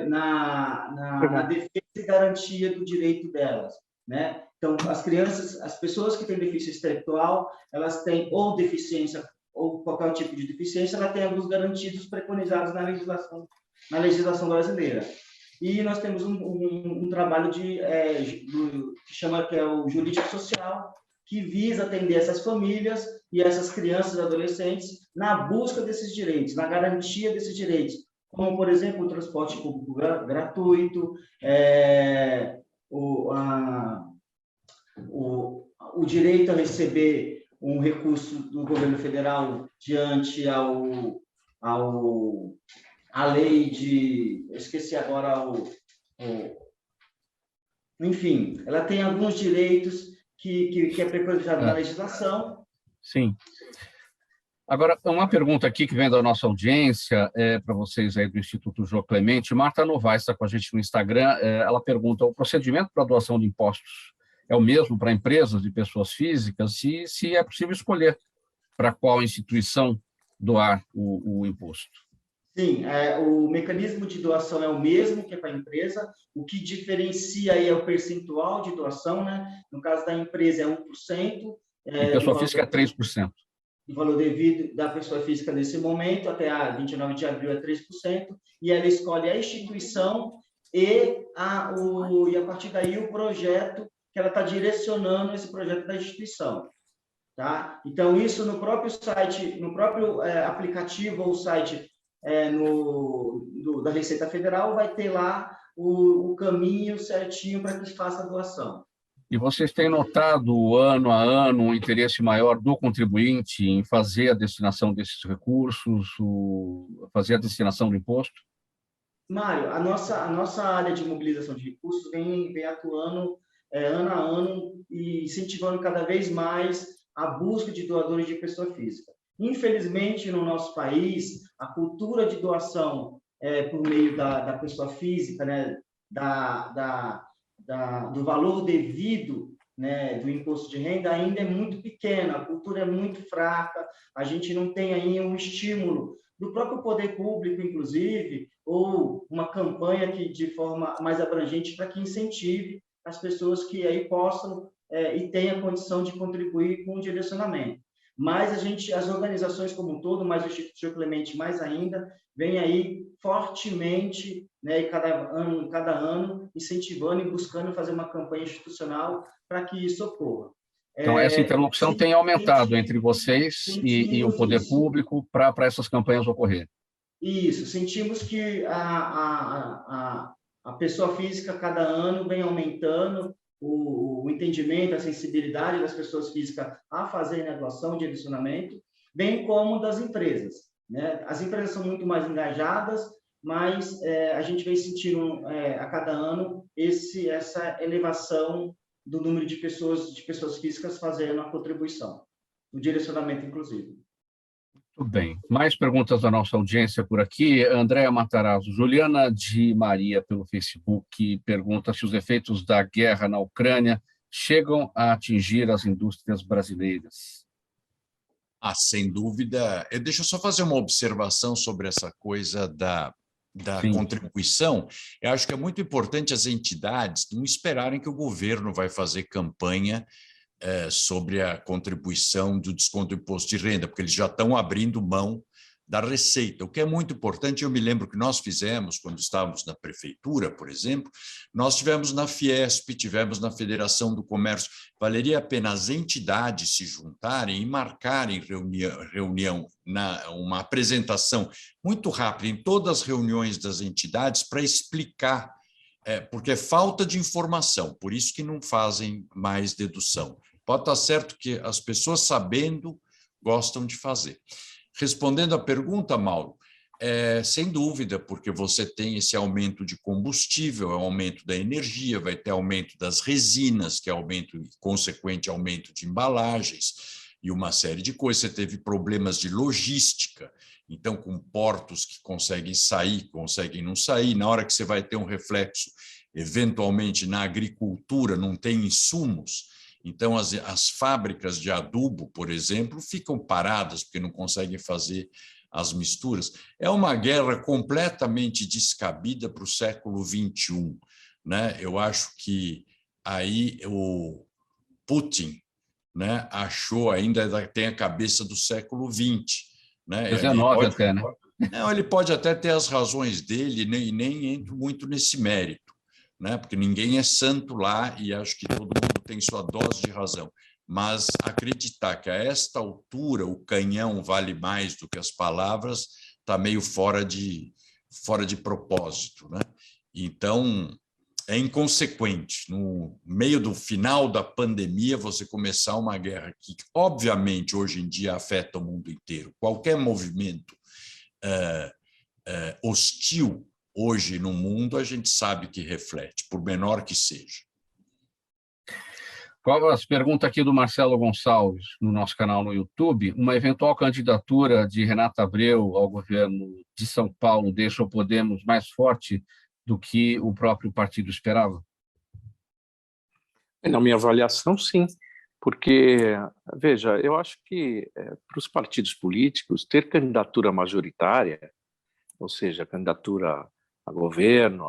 na defesa e garantia do direito delas, né? Então, as pessoas que têm deficiência intelectual, elas têm ou deficiência ou qualquer tipo de deficiência, ela tem alguns garantidos preconizados na legislação brasileira. E nós temos um trabalho que é o jurídico social, que visa atender essas famílias e essas crianças e adolescentes na busca desses direitos, na garantia desses direitos, como, por exemplo, o transporte público gratuito, o direito a receber um recurso do governo federal diante a lei de... Eu esqueci agora enfim, ela tem alguns direitos que é preconizado na legislação. Sim. Agora, uma pergunta aqui que vem da nossa audiência para vocês aí do Instituto João Clemente. Marta Novaes está com a gente no Instagram. Ela pergunta: o procedimento para doação de impostos é o mesmo para empresas de pessoas físicas? E se é possível escolher para qual instituição doar o imposto? Sim, o mecanismo de doação é o mesmo que é para a empresa. O que diferencia aí é o percentual de doação, né? No caso da empresa é 1%. E pessoa física é 3%. O valor devido da pessoa física nesse momento, até a 29 de abril, é 3%. E ela escolhe a instituição e a partir daí o projeto que ela está direcionando esse projeto da instituição. Tá? Então, isso no próprio site, no próprio aplicativo ou site da Receita Federal, vai ter lá o caminho certinho para que faça a doação. E vocês têm notado, ano a ano, um interesse maior do contribuinte em fazer a destinação desses recursos, fazer a destinação do imposto? Mário, a nossa área de mobilização de recursos vem atuando ano a ano e incentivando cada vez mais a busca de doadores de pessoa física. Infelizmente, no nosso país, a cultura de doação por meio da pessoa física, né, do valor devido, né, do imposto de renda ainda é muito pequena, a cultura é muito fraca, a gente não tem aí um estímulo do próprio poder público, inclusive, ou uma campanha que de forma mais abrangente para que incentive as pessoas que aí possam e tenham a condição de contribuir com o direcionamento. Mas as organizações como um todo, mais o Instituto João Clemente mais ainda, vem aí fortemente, né, cada ano, incentivando e buscando fazer uma campanha institucional para que isso ocorra. Então, essa interlocução tem aumentado entre vocês e o poder público para essas campanhas ocorrerem. Isso, sentimos que a pessoa física, cada ano, vem aumentando o entendimento, a sensibilidade das pessoas físicas a fazerem a doação, direcionamento, bem como das empresas, né? As empresas são muito mais engajadas, mas a gente vem sentindo a cada ano essa elevação do número de pessoas físicas fazendo a contribuição, o direcionamento, inclusive. Tudo bem. Mais perguntas da nossa audiência por aqui. Andréa Matarazzo. Juliana de Maria, pelo Facebook, pergunta se os efeitos da guerra na Ucrânia chegam a atingir as indústrias brasileiras. Sem dúvida. Deixa eu só fazer uma observação sobre essa coisa da contribuição. Eu acho que é muito importante as entidades não esperarem que o governo vai fazer campanha sobre a contribuição do desconto do imposto de renda, porque eles já estão abrindo mão da receita, o que é muito importante. Eu me lembro que nós fizemos, quando estávamos na prefeitura, por exemplo, nós tivemos na Fiesp, tivemos na Federação do Comércio. Valeria a pena as entidades se juntarem e marcarem reunião, uma apresentação muito rápida em todas as reuniões das entidades para explicar, porque é falta de informação, por isso que não fazem mais dedução. Pode estar certo que as pessoas, sabendo, gostam de fazer. Respondendo à pergunta, Mauro, sem dúvida, porque você tem esse aumento de combustível, aumento da energia, vai ter aumento das resinas, que é consequente aumento de embalagens e uma série de coisas. Você teve problemas de logística, então com portos que conseguem sair, conseguem não sair. Na hora que você vai ter um reflexo, eventualmente, na agricultura, não tem insumos. Então, as fábricas de adubo, por exemplo, ficam paradas porque não conseguem fazer as misturas. É uma guerra completamente descabida para o século XXI, né? Eu acho que aí o Putin, né, achou, ainda tem a cabeça do século XX. Né? 19 até, né? Não, ele pode até ter as razões dele, e nem entro muito nesse mérito, né? Porque ninguém é santo lá e acho que todo mundo tem sua dose de razão. Mas acreditar que a esta altura o canhão vale mais do que as palavras está meio fora de propósito, né? Então, é inconsequente, no meio do final da pandemia, você começar uma guerra que, obviamente, hoje em dia afeta o mundo inteiro. Qualquer movimento hostil hoje no mundo, a gente sabe que reflete, por menor que seja. As perguntas aqui do Marcelo Gonçalves, no nosso canal no YouTube. Uma eventual candidatura de Renata Abreu ao governo de São Paulo deixa o Podemos mais forte do que o próprio partido esperava? Na minha avaliação, sim. Porque, veja, eu acho que para os partidos políticos, ter candidatura majoritária, ou seja, candidatura a governo,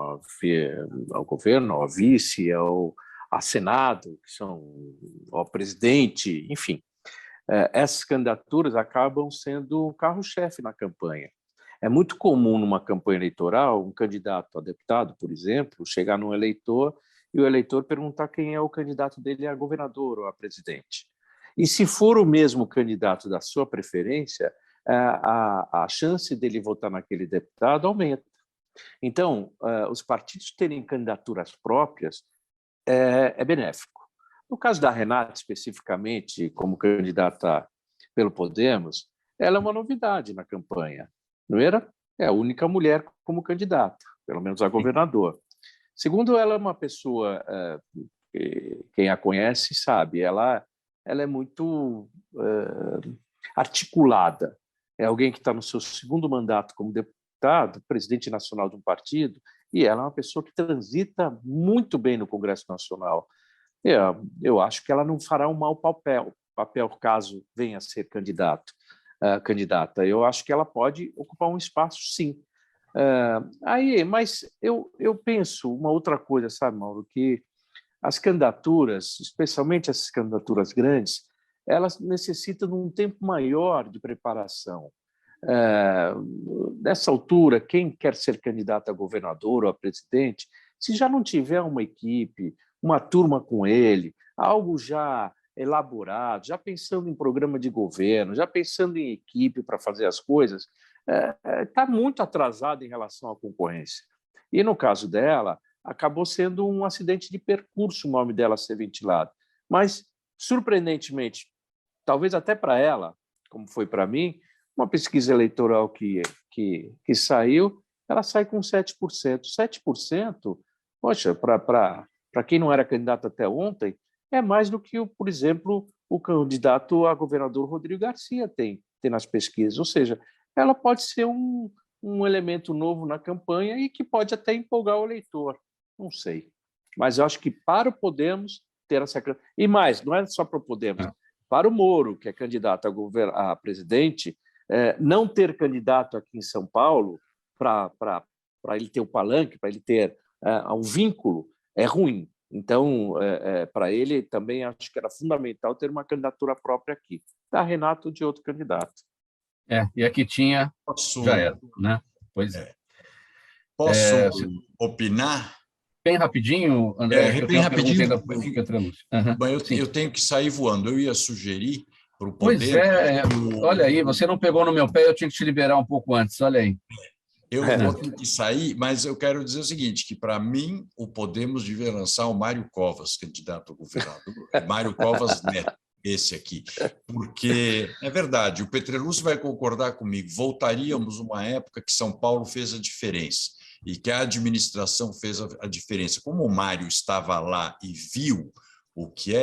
ao governo, ao vice, a Senado, que são ao presidente, enfim, essas candidaturas acabam sendo um carro-chefe na campanha. É muito comum numa campanha eleitoral, um candidato a deputado, por exemplo, chegar num eleitor e o eleitor perguntar quem é o candidato dele a governador ou a presidente. E se for o mesmo candidato da sua preferência, a chance dele votar naquele deputado aumenta. Então, os partidos terem candidaturas próprias é benéfico. No caso da Renata, especificamente, como candidata pelo Podemos, ela é uma novidade na campanha. Não era? É a única mulher como candidata, pelo menos a governador. Segundo, ela é uma pessoa, quem a conhece sabe, ela é muito articulada. É alguém que está no seu segundo mandato como deputado, presidente nacional de um partido, e ela é uma pessoa que transita muito bem no Congresso Nacional. Eu acho que ela não fará um mau papel caso venha a ser candidata. Eu acho que ela pode ocupar um espaço, sim. Mas eu penso uma outra coisa, sabe, Mauro, que as candidaturas, especialmente essas candidaturas grandes, elas necessitam de um tempo maior de preparação. Nessa altura, quem quer ser candidato a governador ou a presidente, se já não tiver uma equipe, uma turma com ele, algo já elaborado, já pensando em programa de governo, já pensando em equipe para fazer as coisas, está muito atrasado em relação à concorrência. E, no caso dela, acabou sendo um acidente de percurso o nome dela ser ventilado. Mas, surpreendentemente, talvez até para ela, como foi para mim, uma pesquisa eleitoral que saiu, ela sai com 7%. 7%, poxa, para quem não era candidato até ontem, é mais do que, por exemplo, o candidato a governador Rodrigo Garcia tem nas pesquisas. Ou seja, ela pode ser um elemento novo na campanha e que pode até empolgar o eleitor. Não sei. Mas eu acho que para o Podemos ter essa... E mais, não é só para o Podemos. Para o Moro, que é candidato a presidente, não ter candidato aqui em São Paulo para ele ter o palanque, para ele ter um vínculo, é ruim. Então, para ele também acho que era fundamental ter uma candidatura própria aqui. Da Renato ou de outro candidato. E aqui tinha, já era, né? Pois é. Posso opinar? Bem rapidinho, André. Bem rapidinho. Eu tenho que sair voando. Eu ia sugerir para o Pois Podemos... olha aí, você não pegou no meu pé, eu tinha que te liberar um pouco antes, olha aí. Eu vou ter que sair, mas eu quero dizer o seguinte, que para mim o Podemos devia lançar o Mário Covas, candidato a governador. Mário Covas Neto, esse aqui. Porque, é verdade, o Petrelúcio vai concordar comigo, voltaríamos uma época que São Paulo fez a diferença e que a administração fez a diferença. Como o Mário estava lá e viu o que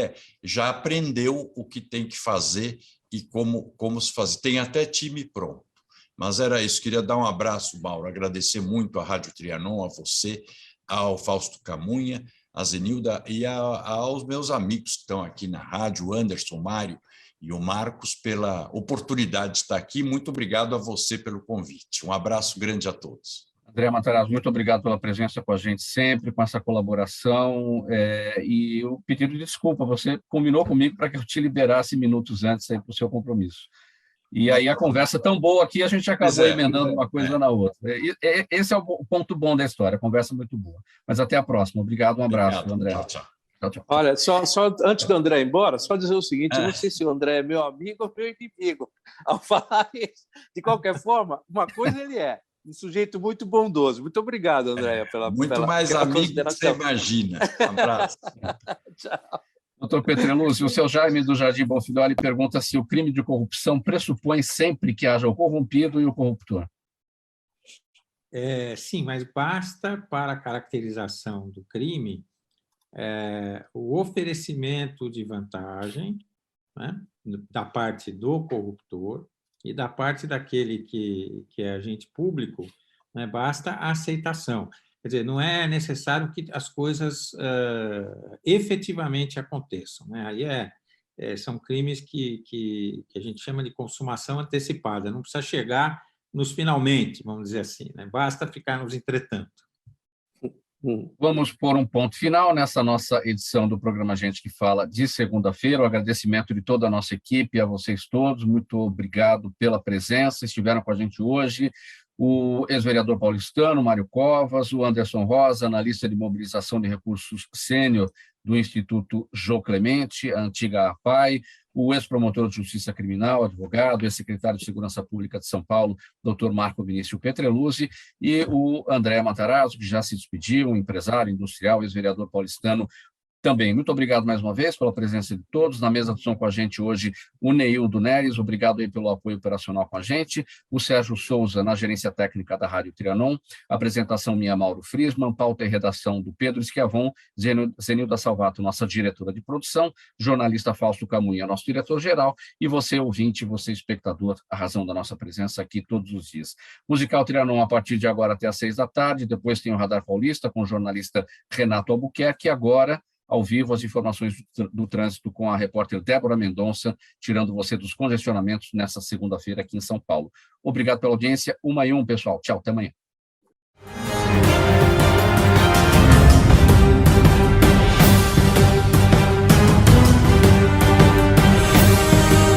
já aprendeu o que tem que fazer e como se fazer. Tem até time pronto. Mas era isso. Queria dar um abraço, Mauro, agradecer muito à Rádio Trianon, a você, ao Fausto Camunha, a Zenilda e aos meus amigos que estão aqui na rádio, o Anderson, o Mário e o Marcos, pela oportunidade de estar aqui. Muito obrigado a você pelo convite. Um abraço grande a todos. André Matarazzo, muito obrigado pela presença com a gente sempre, com essa colaboração. E o pedido de desculpa, você combinou comigo para que eu te liberasse minutos antes para o seu compromisso. E aí a conversa tão boa aqui, a gente acabou emendando uma coisa na outra. Esse é o ponto bom da história, a conversa muito boa. Mas até a próxima. Obrigado, um abraço, André. Tchau. Olha, só antes do André ir embora, só dizer o seguinte, eu não sei se o André é meu amigo ou meu inimigo. Ao falar isso, de qualquer forma, uma coisa ele é, um sujeito muito bondoso. Muito obrigado, André, pela mais amigo que você imagina. Um abraço. Tchau. Doutor Petrelúcio, o seu Jaime do Jardim Bonfilholi pergunta se o crime de corrupção pressupõe sempre que haja o corrompido e o corruptor. Sim, mas basta para a caracterização do crime o oferecimento de vantagem, né, da parte do corruptor e da parte daquele que é agente público, né, basta a aceitação. Quer dizer, não é necessário que as coisas efetivamente aconteçam, né? Aí são crimes que a gente chama de consumação antecipada, não precisa chegar nos finalmente, vamos dizer assim, né? Basta ficar nos entretanto. Vamos pôr um ponto final nessa nossa edição do programa Gente que Fala de segunda-feira. O agradecimento de toda a nossa equipe, a vocês todos. Muito obrigado pela presença. Estiveram com a gente hoje o ex-vereador paulistano, Mário Covas, o Anderson Rosa, analista de mobilização de recursos sênior do Instituto Jô Clemente, a antiga APAI, o ex-promotor de Justiça Criminal, advogado, ex-secretário de Segurança Pública de São Paulo, Dr. Marco Vinícius Petreluzzi, e o André Matarazzo, que já se despediu, empresário, industrial, ex-vereador paulistano, também. Muito obrigado mais uma vez pela presença de todos. Na mesa de som com a gente hoje, o Neildo Neres, obrigado aí pelo apoio operacional com a gente, o Sérgio Souza na gerência técnica da Rádio Trianon, apresentação minha, Mauro Friesman, pauta e redação do Pedro Schiavon, Zenilda Salvato, nossa diretora de produção, jornalista Fausto Camunha, nosso diretor-geral, e você, ouvinte, você, espectador, a razão da nossa presença aqui todos os dias. Musical Trianon a partir de agora até às 18h, depois tem o Radar Paulista com o jornalista Renato Albuquerque, e agora ao vivo as informações do trânsito com a repórter Débora Mendonça, tirando você dos congestionamentos nessa segunda-feira aqui em São Paulo. Obrigado pela audiência. 1h01, pessoal. Tchau, até amanhã.